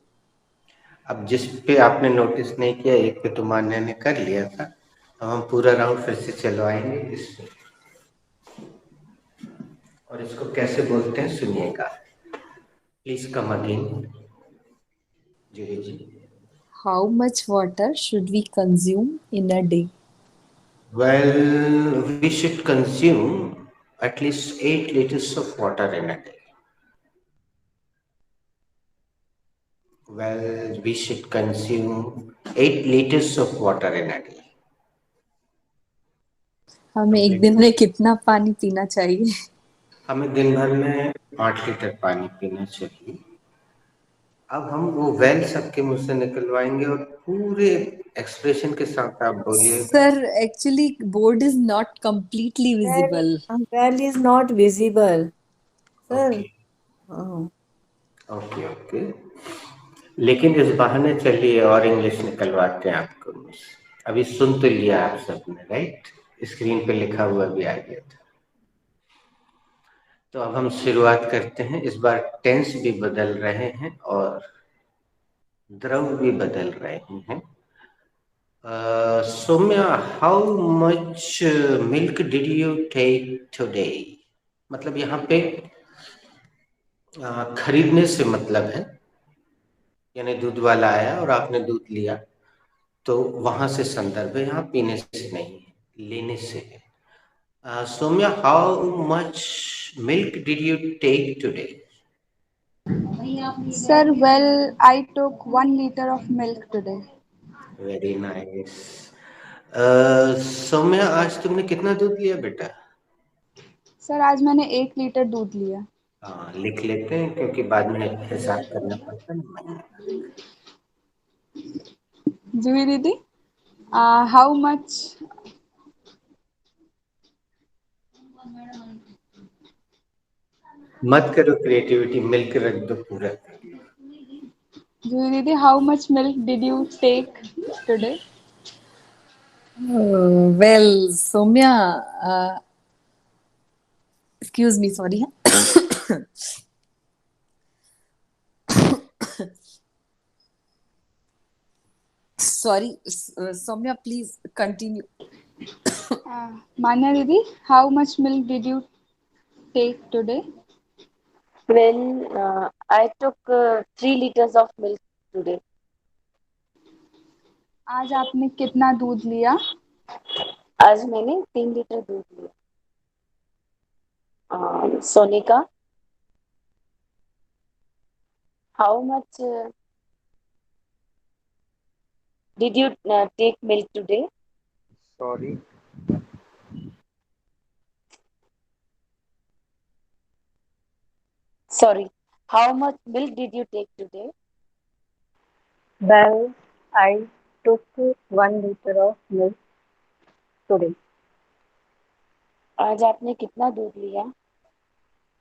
अब जिस पे आपने नोटिस नहीं किया, एक पे तो मान्या ने कर लिया था. अब हम पूरा राउंड फिर से चलवाएंगे इससे. और इसको कैसे बोलते हैं सुनिएगा. Please come again. जी जी. How much water should we consume in a day? Well, we should consume at least 8 liters of water in a day. Well, we should consume 8 liters of water in a day. हमें एक दिन में कितना पानी पीना चाहिए? हमें दिन भर में 8 लीटर पानी पीना चाहिए. अब हम वो वेल सबके मुंह से निकलवाएंगे और पूरे एक्सप्रेशन के साथ आप बोलिए. Sir, actually board is not completely visible. Well is not visible. Sir. Okay. Oh. Okay okay. लेकिन इस बहाने चलिए और इंग्लिश निकलवाते हैं आपको. अभी सुन तो लिया आप सबने, राइट? स्क्रीन पे लिखा हुआ भी आ गया था. तो अब हम शुरुआत करते हैं. इस बार टेंस भी बदल रहे हैं और द्रव भी बदल रहे हैं. Saumya, how much milk did you take today? मतलब यहाँ पे खरीदने से मतलब है, यानी दूध वाला आया और आपने दूध लिया, तो वहां से संदर्भ है. यहाँ पीने से नहीं है, लेने से है. Saumya, how much milk did you take today? Sir, well, I took 1 liter of milk today. Very nice. Saumya, आज तुमने कितना दूध लिया बेटा? सर, आज मैंने 1 लीटर दूध लिया. हाँ, लिख लेते हैं क्योंकि बाद में हिसाब करना पड़ता है ना. जूही दीदी, हाउ मच? मत करो क्रिएटिविटी, मिल्क रख दो पूरा. जूही दीदी, how much milk did you take today? Well, Soumya, excuse me, sorry. Sorry, Soumya, please continue. Manya didi, how much milk did you take today? Well, I took 3 liters of milk today. आज आपने कितना दूध लिया? आज मैंने 3 litre दूध लिया. Sonika, how much did you take milk today? Sorry. Sorry, how much milk did you take today? Well, I took 1 liter of milk today. आज आपने कितना दूध लिया?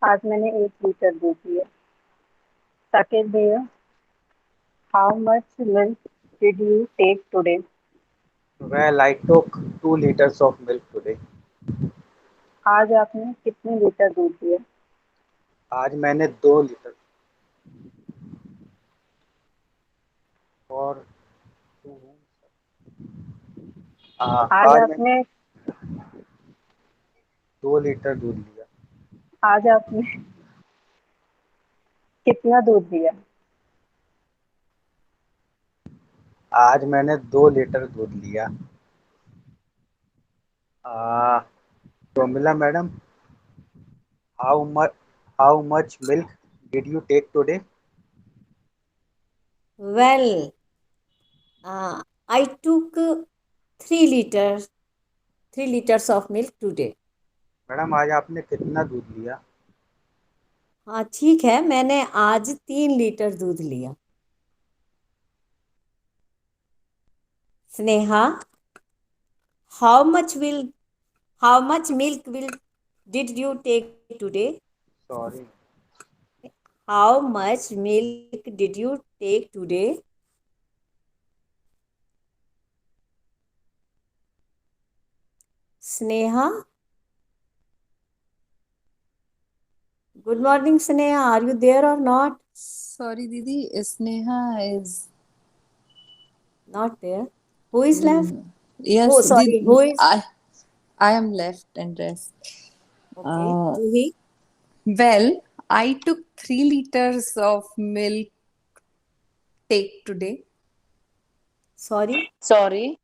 आज मैंने 1 लीटर दूध लिया. साकेत भैया, how much milk did you take today? Well, I took 2 liters of milk today. आज आपने कितने लीटर दूध लिया? आज मैंने 2 लीटर. और आज आपने 2 लीटर दूध लिया. आज आपने कितना दूध लिया? आज मैंने 2 लीटर दूध लिया. Promila madam, how much milk did you take today? Well, I took 3 liters of milk today. Madam, आज आपने कितना दूध लिया? हाँ ठीक है, मैंने आज 3 लीटर दूध लिया। Sneha, how much will how much milk will did you take today? Sorry. How much milk did you take today? Sneha, good morning Sneha, are you there or not? Sorry, Didi. Sneha is. Not there. Who is left? Oh, Yes, sorry, who is? I am left and rest. Okay, Juhi. Well, I took 3 liters of milk take today. Sorry. Sorry.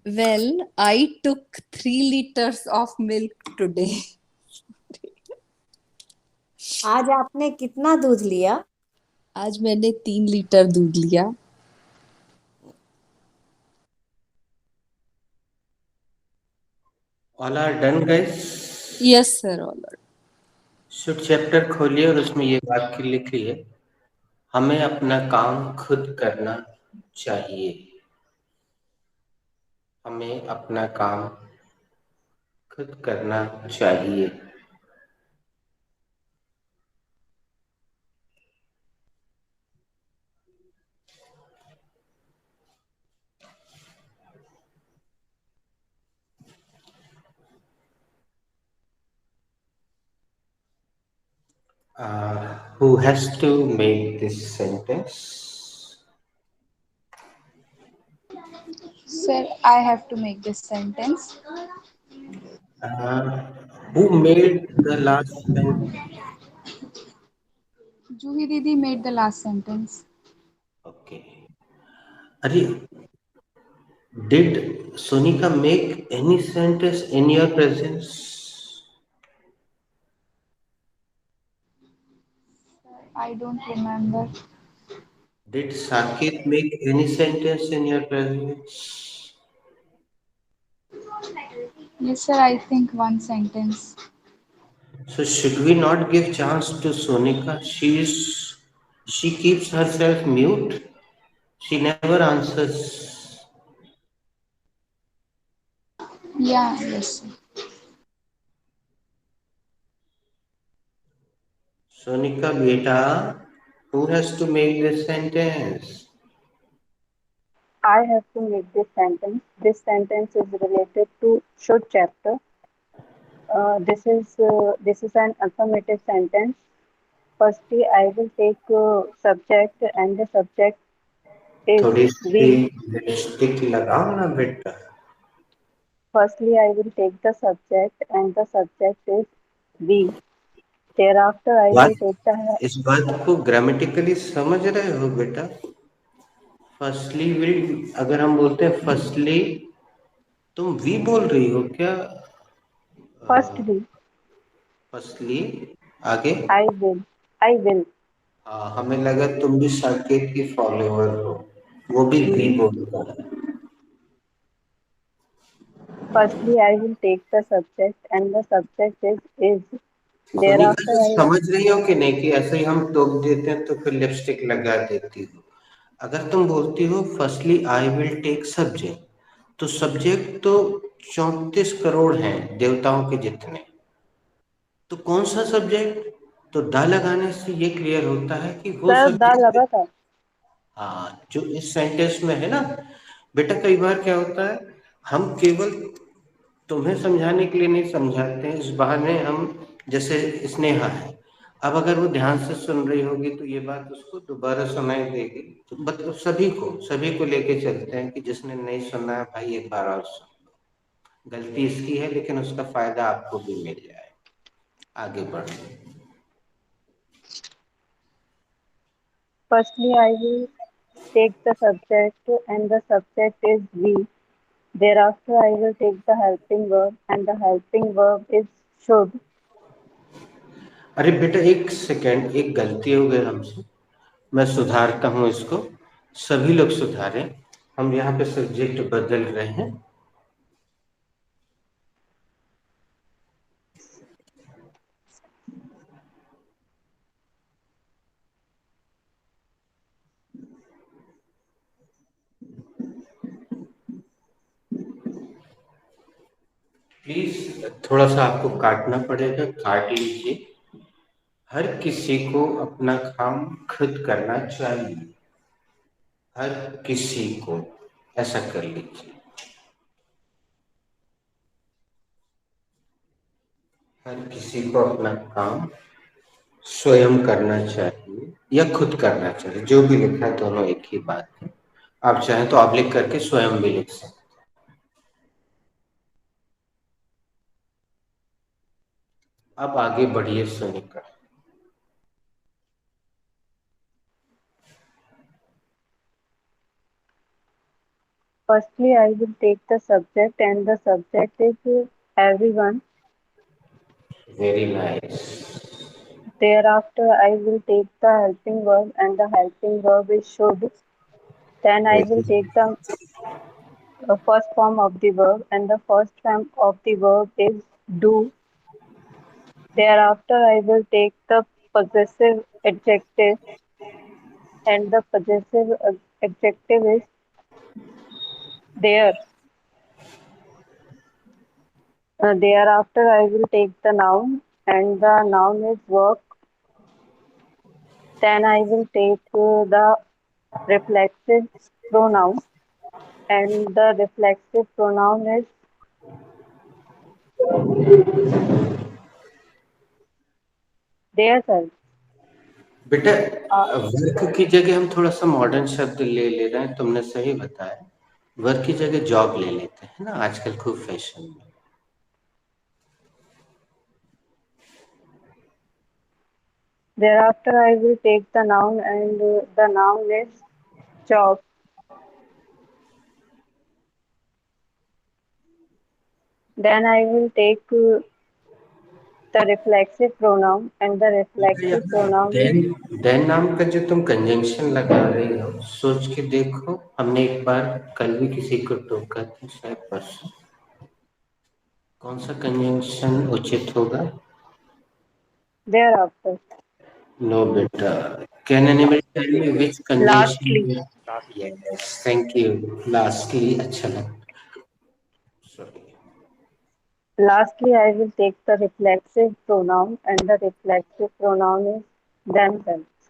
Well, I took 3 liters of milk today. आज आपने कितना दूध लिया? आज मैंने 3 litre दूध लिया. All are done guys? Yes, sir. All right. Should chapter खोलिए और उसमें ये वाक्य लिखिए, हमें अपना काम खुद करना चाहिए। हमें अपना काम खुद करना चाहिए। Who has to make this sentence? Sir, I have to make this sentence. Who made the last sentence? Juhi Didi made the last sentence. Okay. Did Sonika make any sentence in your presence? I don't remember. Did Saket make any sentence in your presence? Yes, sir, I think one sentence. So should we not give chance to Sonika? She keeps herself mute. She never answers. Yeah, yes, sir. Sonika beta, who has to make this sentence? I have to make this sentence. This sentence is related to should chapter. This is an affirmative sentence. Firstly, I will take subject and the subject is थोड़ी सी we. Lipstick लगाओ ना बेटा। Firstly, I will take the subject and the subject is we. Thereafter, I will बात take the इस बात को grammatically समझ रहे हो बेटा? फर्स्टली विल, अगर हम बोलते हैं फर्स्टली, तुम वी बोल रही हो क्या? firstly. फर्स्टली आगे। I will. I will. हाँ, हमें लगा तुम भी साकेत की फॉलोअर हो, वो भी वी बोलता है। Firstly, I will take the subject and the subject is. Sonika Thereafter, ji I will. समझ रही हो कि नहीं कि ऐसे ही हम टोक देते हैं तो फिर लिपस्टिक लगा देती हो। अगर तुम बोलती हो firstly I will take subject, तो सब्जेक्ट तो 34 करोड़ हैं देवताओं के जितने, तो कौन सा सब्जेक्ट? तो दा लगाने से ये क्लियर होता है कि वो सर द सब्जेक्ट। लगा था। हाँ, जो इस सेंटेंस में है ना बेटा, कई बार क्या होता है, हम केवल तुम्हें समझाने के लिए नहीं समझाते हैं, इस बहाने हम, जैसे स्नेहा है, अब अगर वो ध्यान से सुन रही होगी तो ये बात उसको दोबारा सुनाई देगी, तो मतलब सभी को लेके चलते हैं कि जिसने नहीं सुना है भाई एक बार और सुन लो। गलती इसकी है लेकिन उसका फायदा आपको भी मिल जाए। आगे बढ़ो। Firstly, I will take the subject and the subject is we. Thereafter, I will take the helping verb and the helping verb is should. अरे बेटा एक सेकेंड, एक गलती हो गई हमसे, मैं सुधारता हूँ इसको, सभी लोग सुधारें। हम यहाँ पे सब्जेक्ट बदल रहे हैं। प्लीज थोड़ा सा आपको काटना पड़ेगा, काट लीजिए। हर किसी को अपना काम खुद करना चाहिए, हर किसी को, ऐसा कर लीजिए। हर किसी को अपना काम स्वयं करना चाहिए या खुद करना चाहिए, जो भी लिखा है दोनों एक ही बात है। आप चाहें तो आप लिख करके स्वयं भी लिख सकते। अब आगे बढ़िए सुनिए। Firstly, I will take the subject, and the subject is everyone. Very nice. Thereafter, I will take the helping verb, and the helping verb is should. Then I will take the first form of the verb, and the first form of the verb is do. Thereafter, I will take the possessive adjective, and the possessive adjective is there. Thereafter, I will take the noun, and the noun is work. Then I will take the reflexive pronoun, and the reflexive pronoun is their self. बेटा, Uh, work की जगह हम थोड़ा सा modern शब्द ले ले रहे हैं, तुमने सही बताया। वर्क की जगह जॉब ले लेते हैं ना, आजकल खूब फैशन में। Thereafter, I will take the noun, and the noun is job. Then I will take the reflexive pronoun, and the बेटा reflexive यहाँ pronoun is देन नाम का जो तुम कंजंक्शन लगा रही हो, सोच के देखो। हमने एक बार कल भी किसी को टोका था, शायद परसों। कौन सा कंजंक्शन उचित होगा? thereafter. नो बेटा, can anybody tell me which Lastly, conjunction? Yes, thank you. Lastly अच्छा लगा, sorry. lastly, I will take the reflexive pronoun, and the reflexive pronoun is themselves.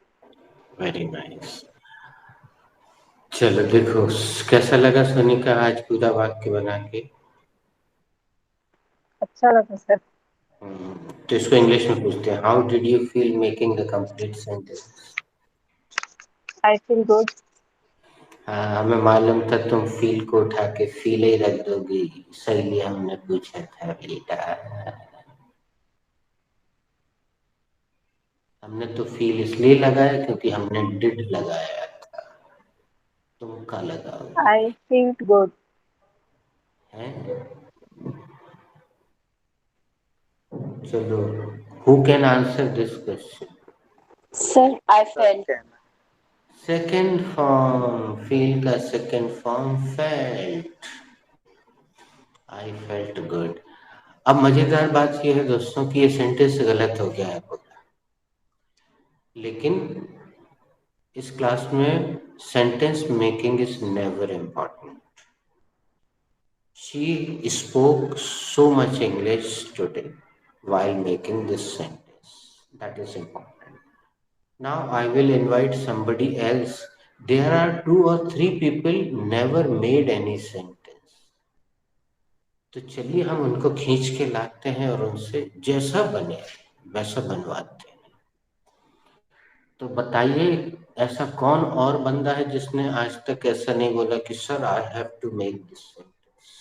Very nice. चलो देखो, कैसा लगा सोनिका आज पूरा वाक्य बना के? अच्छा लगा सर। तो इसको इंग्लिश में पूछते हैं, how did you feel making the complete sentence? I feel good. हाँ, हमें मालूम था तुम फील को उठा के फील ही रख दोगी, इसीलिए हमने पूछा था बेटा। हमने तो फील इसलिए लगाया क्योंकि हमने डिड लगाया था, तुम का लगाओगे? I feel good. हैं? चलो, who can answer this question? Sir, I felt. Second form, feel का second form felt. I felt good. अब मजेदार बात यह है दोस्तों कि ये सेंटेंस गलत हो गया है पूरा, लेकिन इस क्लास में sentence making is never important. She spoke so much English today while making this sentence. That is important. Now I will invite somebody else. There are 2 or 3 people never made any sentence. तो चलिए हम उनको खींच के लाते हैं और उनसे जैसा बने वैसा बनवाते हैं। तो बताइए, ऐसा कौन और बंदा है जिसने आज तक ऐसा नहीं बोला कि sir I have to make this sentence?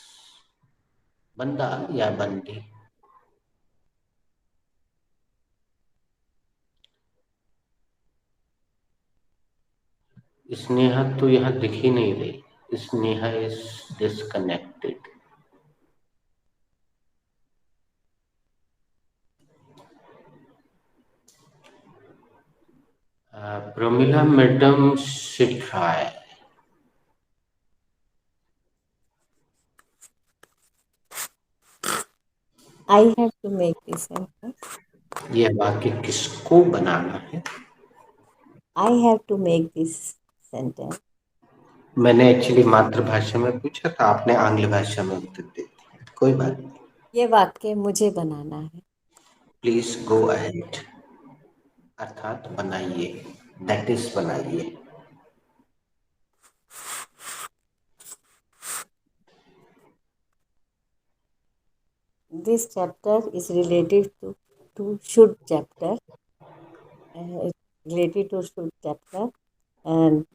बंदा या बंदी? स्नेहा तो यहाँ दिख ही नहीं रही। Sneha is disconnected. Pramila madam should try. I have to make this sentence. ये वाक्य किसको बनाना है? I have to make this sentence. मैंने एक्चुअली मातृभाषा में पूछा था, आपने आंग्ल भाषा में उत्तर दे दिया। कोई बात नहीं। ये वाक्य मुझे बनाना है। प्लीज गो अहेड, अर्थात बनाइए, दैट इज बनाइए। This chapter is related to should chapter. It's related to should chapter, and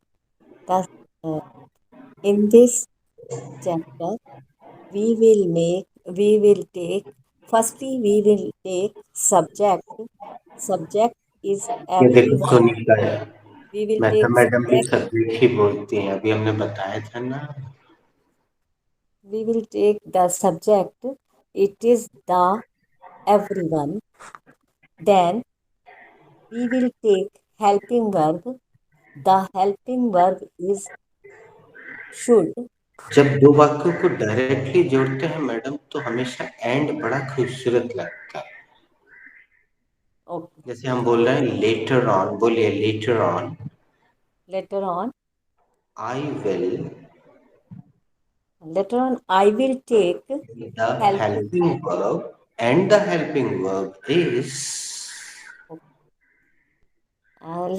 thus in this chapter we will take firstly we will take subject. Subject is ये देखो everyone. Sonika, We will मैं तो take madam भी subject. Subject ही बोलती हैं, अभी हमने बताया था ना। We will take the subject. It is the everyone. Then we will take helping verb. The helping verb is should. जब दो वाक्यों को डायरेक्टली जोड़ते हैं मैडम, तो हमेशा एंड बड़ा खूबसूरत लगता है। Okay. जैसे हम बोल रहे हैं लेटर ऑन, बोलिए later on. Later on, I will later on, I will take the helping. Helping verb, and the helping verb is.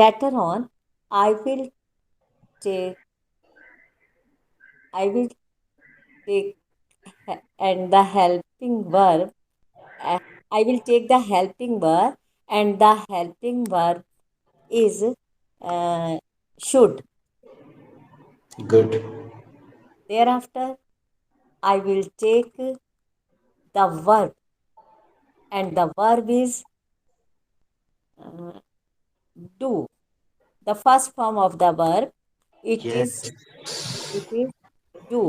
Later on, I will take. I will take and the helping verb. uh, I will take the helping verb, and the helping verb is should. Good. Thereafter, I will take the verb, and the verb is uh, do. The first form of the verb, it yes, is it is do.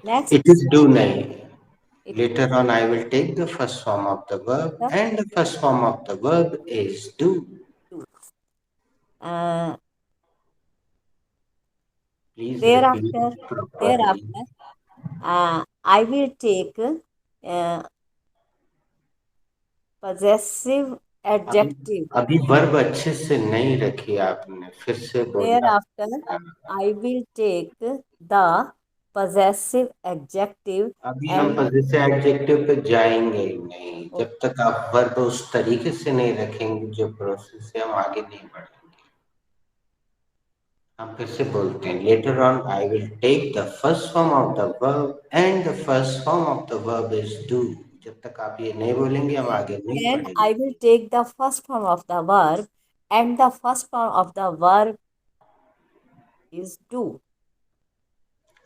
Next, it is do नहीं। it Later on, I will take the first form of the verb, the and the first form of the verb is do. do. Uh, Please repeat thereafter, properly. thereafter, I will take possessive अभी adjective. अभी verb अच्छे से नहीं रखी आपने, फिर से बोलना Thereafter, पड़ेगा। I will take the possessive adjective अभी हम and पॉजिटिव एडजेक्टिव पे जाएंगे ही नहीं, oh, जब तक आप वर्ब उस तरीके से नहीं रखेंगे जो प्रोसेस से हम आगे नहीं बढ़ेंगे। हम फिर से बोलते हैं later on I will take the first form of the verb and the first form of the verb is do. जब तक आप ये नहीं बोलेंगे हम आगे नहीं then बढ़ेंगे। I will take the first form of the verb, and the first form of the verb is do.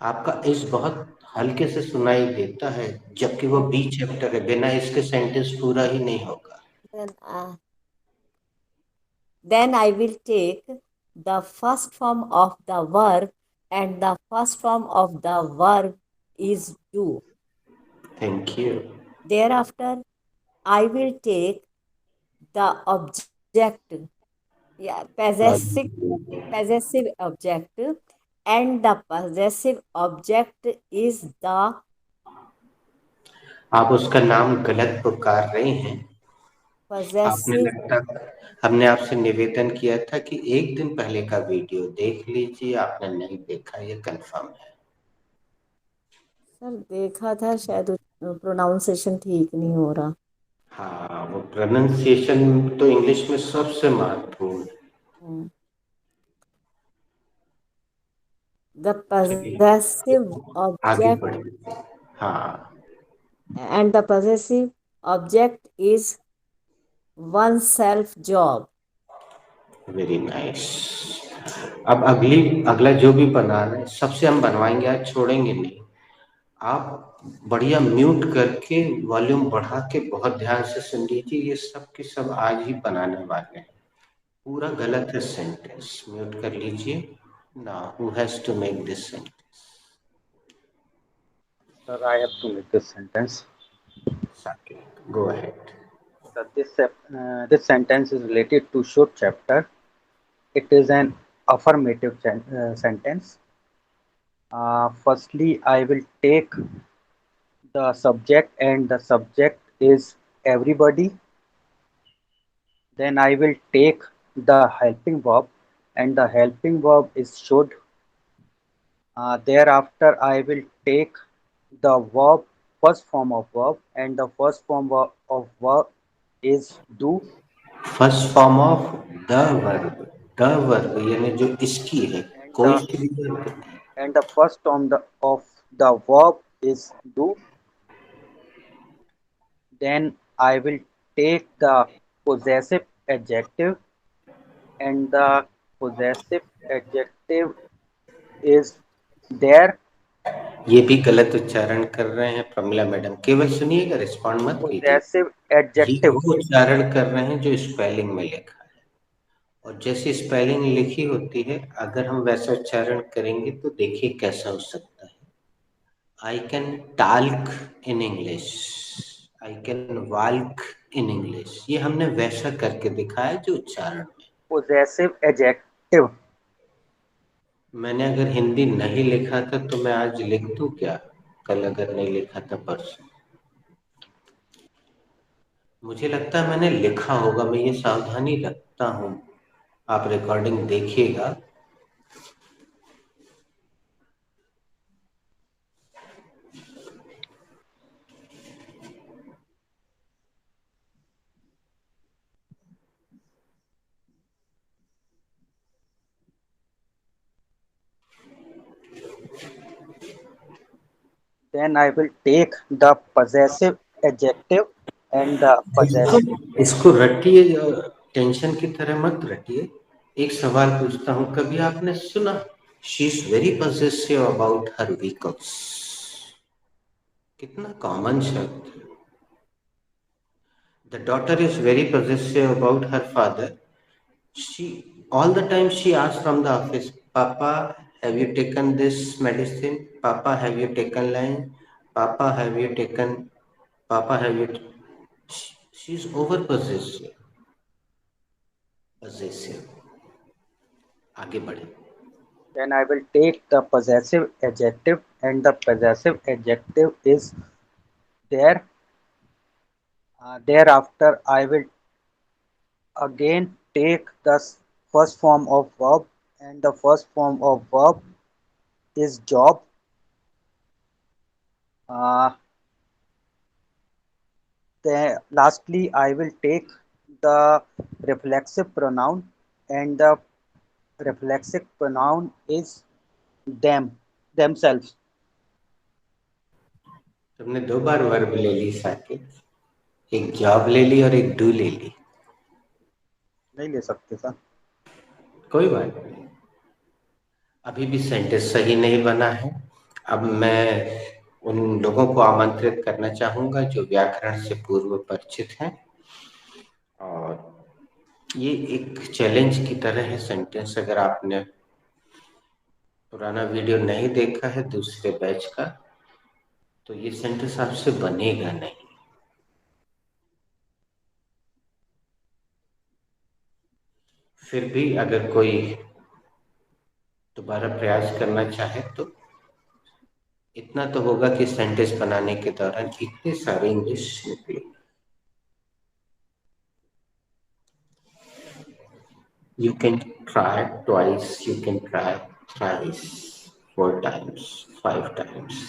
आपका इस बहुत हल्के से सुनाई देता है, जबकि वो बी चैप्टर है, बिना इसके सेंटेंस पूरा ही नहीं होगा। Then I will take the first form of the verb, and the first form of the verb is do. Thank you. Thereafter, I will take the object, yeah, possessive object, and the possessive object is the आप उसका नाम गलत पुकार रहे हैं। आपने possessive. लगता, हमने आपसे निवेदन किया था कि एक दिन पहले का वीडियो देख लीजिए, आपने नहीं देखा, ये कंफर्म है। सर देखा था, शायद प्रोनाउंसिएशन ठीक नहीं हो रहा। हाँ, वो प्रोनाउंसिएशन तो इंग्लिश में सबसे महत्वपूर्ण। The possessive आगे object बढ़िए। हाँ, and the possessive object is oneself job. Very nice. अब अगला जो भी बना रहे हैं, सबसे हम बनवाएंगे, आज छोड़ेंगे नहीं। आप बढ़िया म्यूट करके वॉल्यूम बढ़ा के बहुत ध्यान से सुन लीजिए, ये सब के सब आज ही बनाने वाले हैं। पूरा गलत है सेंटेंस, म्यूट कर लीजिए ना। Who has to make this sentence? Sir, I have to make this sentence. Saqib, go ahead. Sir, this sentence is related to should chapter. It is an affirmative sentence. Firstly, I will take the subject, and the subject is everybody. Then I will take the helping verb, and the helping verb is should. Thereafter, I will take the verb first form of verb and the first form of verb is do first form of the verb यानी जो इसकी है, and कोई the सी भी verb. first form of the verb is do. Then I will take the possessive adjective and the possessive adjective is there. ये भी गलत उच्चारण कर रहे हैं प्रमिला मैडम, केवल सुनिएगा, रिस्पॉन्ड मत कीजिए। Possessive ये adjective. वो उच्चारण कर रहे हैं जो स्पेलिंग में लिखा है, और जैसी स्पेलिंग लिखी होती है अगर हम वैसा उच्चारण करेंगे तो देखिए कैसा हो सकता है। I can talc in English, I can walk in English, ये हमने वैसा करके दिखाया जो उच्चारण में। Possessive adjective. मैंने अगर हिंदी नहीं लिखा था तो मैं आज लिख दूं क्या, कल अगर नहीं लिखा था परसों। मुझे लगता है मैंने लिखा होगा, मैं ये सावधानी रखता हूं, आप रिकॉर्डिंग देखिएगा। Then I will take the possessive adjective and the इसको possessive. इसको रटिए, टेंशन की तरह मत रटिए। एक सवाल पूछता हूं, कभी आपने सुना she is very possessive about her vehicles? कितना कॉमन शब्द है। The daughter is very possessive about her father, she all the time she asks from the office, papa have you taken this medicine, papa have you taken lunch, papa have you taken, papa have you she's over possessive। आगे बढ़े। Then I will take the possessive adjective and the possessive adjective is there. Thereafter I will again take the first form of verb and the first form of verb is job. Uh, Lastly, I will take the reflexive pronoun and the reflexive pronoun is themselves. तुमने दो बार verb ले ली साकिब, एक job ले ली और एक do ले ली। नहीं ले सकते सर। कोई बात नहीं, अभी भी सेंटेंस सही नहीं बना है। अब मैं उन लोगों को आमंत्रित करना चाहूंगा जो व्याकरण से पूर्व परिचित हैं, और ये एक चैलेंज की तरह है सेंटेंस। अगर आपने पुराना वीडियो नहीं देखा है दूसरे बैच का, तो ये सेंटेंस आपसे बनेगा नहीं। फिर भी अगर कोई दोबारा प्रयास करना चाहे तो इतना तो होगा कि सेंटेंस बनाने के दौरान इतने सारे इंग्लिश निकले। You can try twice, you can try thrice, 4 times, 5 times,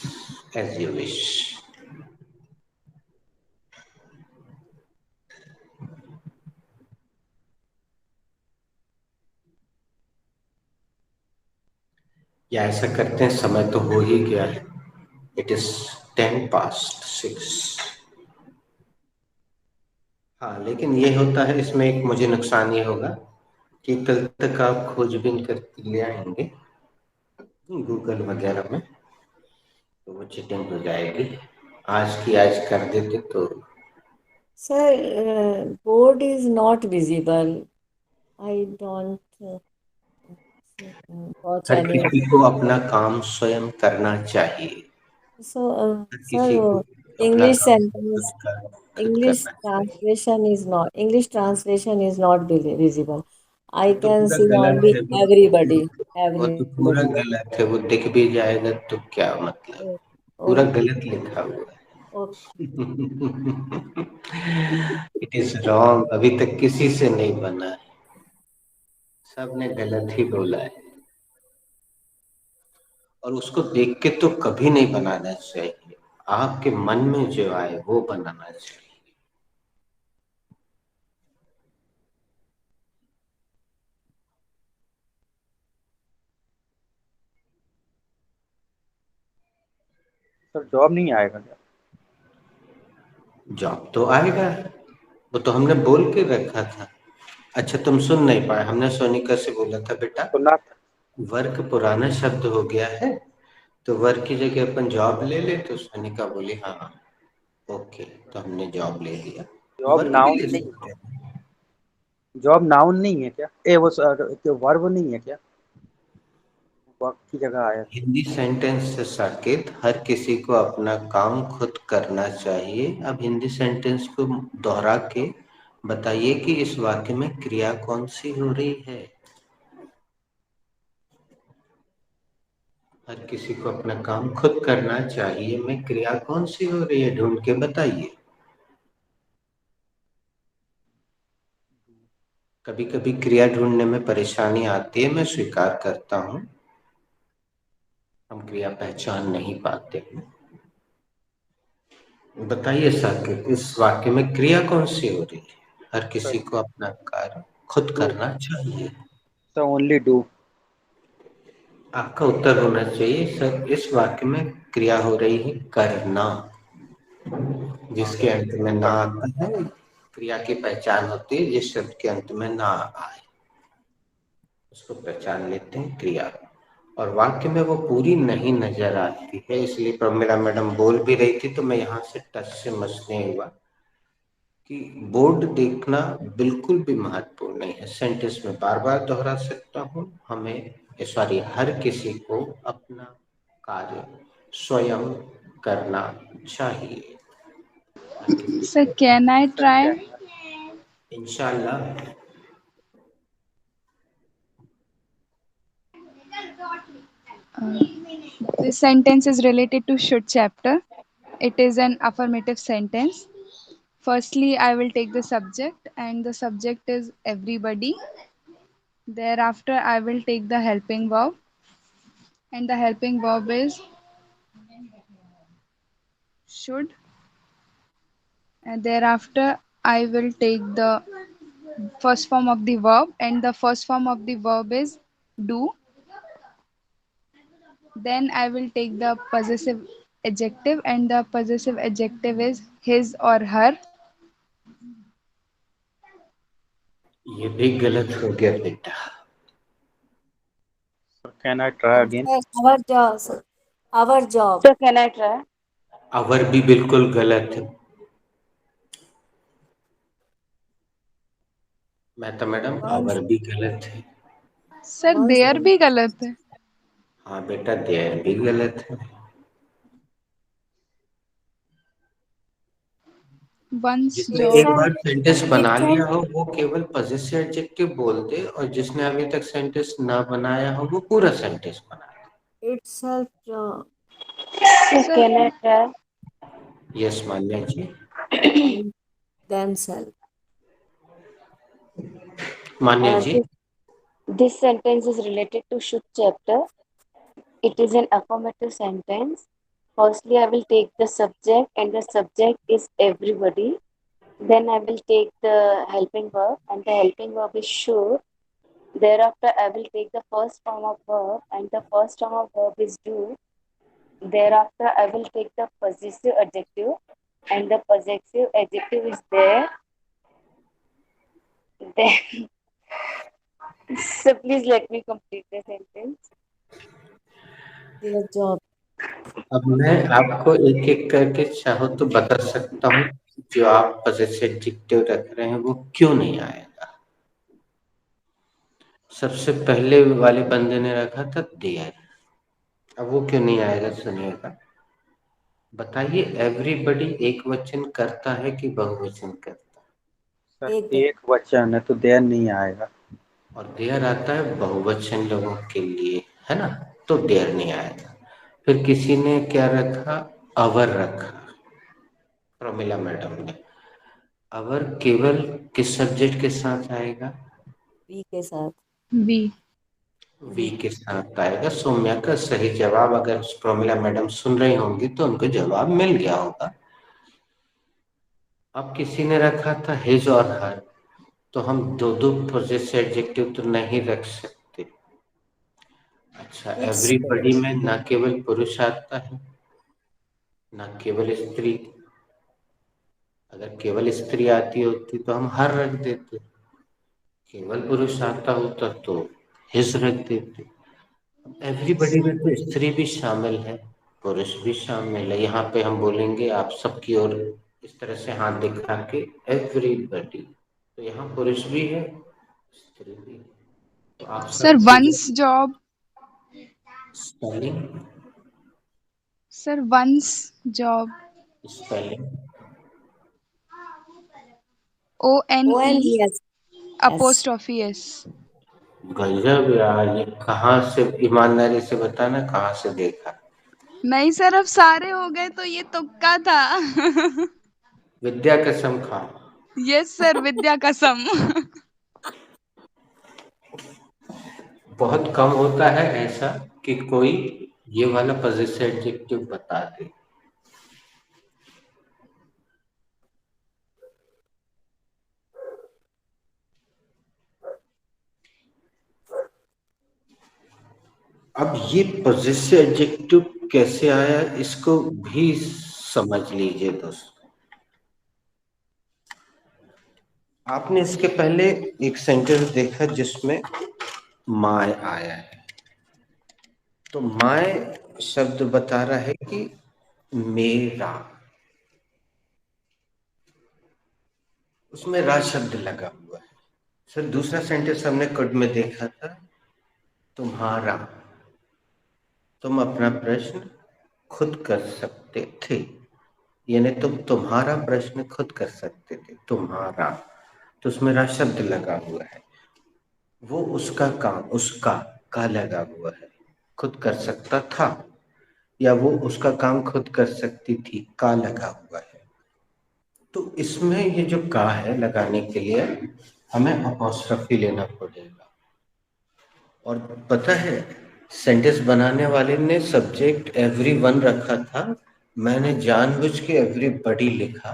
as you wish. या ऐसा करते हैं, समय तो हो ही गया है, इट इज 6:10। हाँ, लेकिन ये होता है, इसमें एक मुझे नुकसान ये होगा कि कल तक आप खोजबीन करके ले आएंगे गूगल वगैरह में, तो वो चीटिंग हो जाएगी। आज की आज कर देते तो। Sir, board is not visible. I don't watch her any. किसी को अपना काम स्वयं करना चाहिए। So, हर किसी को sir, अपना English काम sentence, खुद English करना चाहिए। translation is not, English translation is not visible. I वो तो can पूरा see गलत only है, everybody, वो तो पूरा everybody. गलत है, वो दिख भी जाएगा तो क्या मतलब, Oh, पूरा oh, गलत लिखा हुआ okay. है। इट इज रॉन्ग, अभी तक किसी से नहीं बना है, सबने गलत ही बोला है, और उसको देख के तो कभी नहीं बनाना चाहिए। आपके मन में जो आए वो बनाना चाहिए। सर जॉब नहीं आएगा क्या? जॉब तो आएगा, वो तो हमने बोल के रखा था। अच्छा तुम सुन नहीं पाए, हमने सोनिका से बोला था बेटा सुना था। वर्क पुराना शब्द हो गया है, तो वर्क की जगह अपन जॉब ले ले। तो सोनिका बोली हाँ ओके, तो हमने जॉब ले लिया। जॉब वर्क भी नाउन ले नहीं सकते है? हैं। जॉब नाउन नहीं है क्या? वो वर्ब नहीं है क्या? वर्ब की जगह आया। हिंदी सेंटेंस से साकेत हर किसी को अपना काम खुद करना चाहिए। अब हिंदी सेंटेंस को दोहरा के बताइए कि इस वाक्य में क्रिया कौन सी हो रही है। हर किसी को अपना काम खुद करना चाहिए में क्रिया कौन सी हो रही है, ढूंढ के बताइए। कभी कभी क्रिया ढूंढने में परेशानी आती है, मैं स्वीकार करता हूं, हम क्रिया पहचान नहीं पाते हैं। बताइए साकेत, इस वाक्य में क्रिया कौन सी हो रही है। हर किसी को अपना कार्य खुद डू। करना चाहिए। Sir only do. आपका उत्तर होना चाहिए सर, इस वाक्य में क्रिया हो रही है करना, हाँ जिसके अंत में ना कर। आता है। क्रिया की पहचान होती है जिस शब्द के अंत में ना आए, उसको पहचान लेते हैं क्रिया। और वाक्य में वो पूरी नहीं नजर आती है, इसलिए प्रमिला मैडम बोल भी रही थी तो मैं यहाँ से टच से मस नहीं हुआ कि बोर्ड देखना बिल्कुल भी महत्वपूर्ण नहीं है। सेंटेंस में बार बार दोहरा सकता हूँ, हमें सॉरी हर किसी को अपना कार्य स्वयं करना चाहिए। हर किसी Sir, को can I सर try? क्या? इंशाल्लाह। This sentence is related to should chapter. It is an affirmative sentence. Firstly, I will take the subject, and the subject is everybody. Thereafter, I will take the helping verb, and the helping verb is should. And thereafter, I will take the first form of the verb, and the first form of the verb is do. Then I will take the possessive adjective, and the possessive adjective is his or her. ये भी गलत हो गया बेटा। Sir can I try again? our job, sir. Our job. So can I try? अवर भी बिल्कुल गलत है। मेहता मैडम Once, अवर भी गलत है। सर once देयर भी गलत है। हाँ बेटा देयर भी गलत है। वंस जिसने एक जॉब। बार सेंटेंस बना लिया itself, हो वो केवल पजेसिव एडजेक्टिव बोल दे, और जिसने अभी तक सेंटेंस ना बनाया हो वो पूरा सेंटेंस बना itself job. So sir can I try? दे। Yes Manya ji. In themselves. Manya Uh, ji. this, this sentence is related to should chapter. It is an affirmative sentence. Firstly, I will take the subject, and the subject is everybody. Then I will take the helping verb, and the helping verb is should. Thereafter, I will take the first form of verb, and the first form of verb is do. Thereafter, I will take the possessive adjective, and the possessive adjective is there. Then, so please let me complete the sentence. Their job. अब मैं आपको एक एक करके चाहो तो बता सकता हूँ जो आप पजेसिव एडजेक्टिव रख रहे हैं वो क्यों नहीं आएगा। सबसे पहले वाले बंदे ने रखा था देयर, अब वो क्यों नहीं आएगा सुनिएगा। बताइए एवरीबडी एक वचन करता है कि बहुवचन करता सर एक एक वचन है तो देर नहीं आएगा। है। और देयर आता है बहुवचन लोगों के लिए, है ना, तो देयर नहीं आएगा। फिर किसी ने क्या रखा, अवर रखा, प्रमिला मैडम ने। अवर केवल किस सब्जेक्ट के साथ आएगा, बी के साथ. बी। वी के साथ आएगा। सौम्या का सही जवाब, अगर प्रोमिला मैडम सुन रही होंगी तो उनको जवाब मिल गया होगा। अब किसी ने रखा था हिज और हर, तो हम दो दो पोजेसिव एडजेक्टिव तो नहीं रख सकते। अच्छा, इट्स एवरीबॉडी करेक्ट। में न केवल पुरुष आता है, न केवल स्त्री। अगर केवल स्त्री आती होती तो हम हर रख देते, केवल पुरुष आता होता तो हिज रख देते। यस। एवरीबॉडी में तो स्त्री भी शामिल है, पुरुष भी शामिल है। यहाँ पे हम बोलेंगे आप सबकी ओर इस तरह से हाथ दिखा के एवरीबॉडी, तो यहाँ पुरुष भी है, स्त्री भी है। तो आप सर सब ones job, spelling, sir ones job, spelling ONE ONES। S. Apostrophe S। गजब यार, ये कहाँ से, ईमानदारी से बताना कहाँ से देखा। नहीं सर, अब सारे हो गए तो ये तुक्का था। विद्या कसम खा। यस सर, विद्या कसम। बहुत कम होता है ऐसा कि कोई ये वाला पॉजिटिव एडजेक्टिव बता दे। अब ये पॉजिटिव एडजेक्टिव कैसे आया, इसको भी समझ लीजिए दोस्तों। आपने इसके पहले एक सेंटेंस देखा जिसमें माय आया है, तो माय शब्द बता रहा है कि मेरा, उसमें रा शब्द लगा हुआ है। सर दूसरा सेंटेंस हमने कुड में देखा था, तुम्हारा, तुम अपना प्रश्न खुद कर सकते थे, यानी तुम तुम्हारा प्रश्न खुद कर सकते थे, तुम्हारा, तो उसमें रा शब्द लगा हुआ है। वो उसका काम, उसका का लगा हुआ है, खुद कर सकता था, या वो उसका काम खुद कर सकती थी, का लगा हुआ है। तो इसमें ये जो का है लगाने के लिए हमें अपॉस्ट्रफी लेना पड़ेगा। और पता है, सेंटेंस बनाने वाले ने सब्जेक्ट एवरीवन रखा था, मैंने जानबूझ के एवरीबॉडी लिखा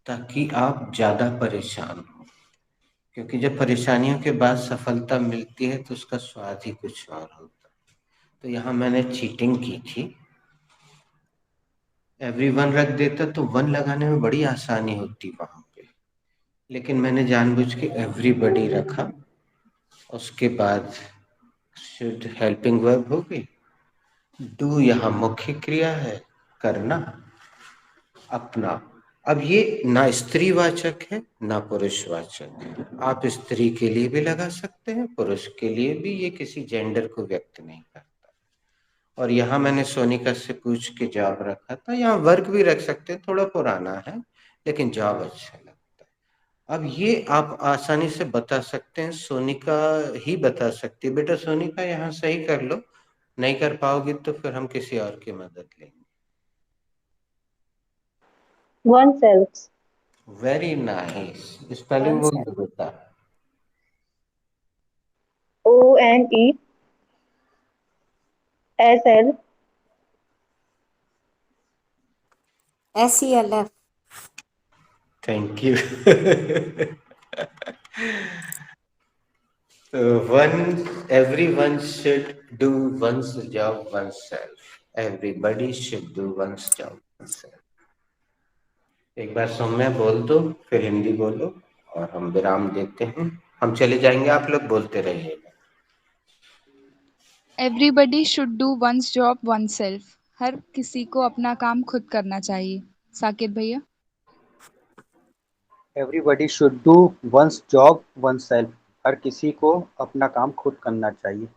ताकि आप ज्यादा परेशान हो, क्योंकि जब परेशानियों के बाद सफलता मिलती है तो उसका स्वाद ही कुछ और होता है। तो यहाँ मैंने चीटिंग की थी, एवरीवन रख देता तो वन लगाने में बड़ी आसानी होती वहां पे, लेकिन मैंने जानबूझ के एवरीबॉडी रखा। उसके बाद शुड हेल्पिंग वर्ब हो गई, डू यहाँ मुख्य क्रिया है, करना, अपना। अब ये ना स्त्रीवाचक है ना पुरुषवाचक, आप स्त्री के लिए भी लगा सकते हैं, पुरुष के लिए भी, ये किसी जेंडर को व्यक्त नहीं करता। और यहाँ मैंने सोनिका से पूछ के जॉब रखा था, यहाँ वर्क भी रख सकते हैं, थोड़ा पुराना है लेकिन जॉब अच्छा लगता है। अब ये आप आसानी से बता सकते हैं, सोनिका ही बता सकती है। बेटा सोनिका यहाँ सही कर लो, नहीं कर पाओगी तो फिर हम किसी और की मदद लेंगे। oneself, very nice, spelling one बोल सेल। दो बेटा। ONESL, SELF। Thank you. तो one, everyone should do one's job one self, everybody should do one's job one self. एक बार सौम्य बोल दो, फिर हिंदी बोलो और हम विराम देते हैं। हम चले जाएंगे, आप लोग बोलते रहिएगा। Everybody should do one's job one self. हर किसी को अपना काम खुद करना चाहिए। साकिब भैया। Everybody should do one's job one self. हर किसी को अपना काम खुद करना चाहिए।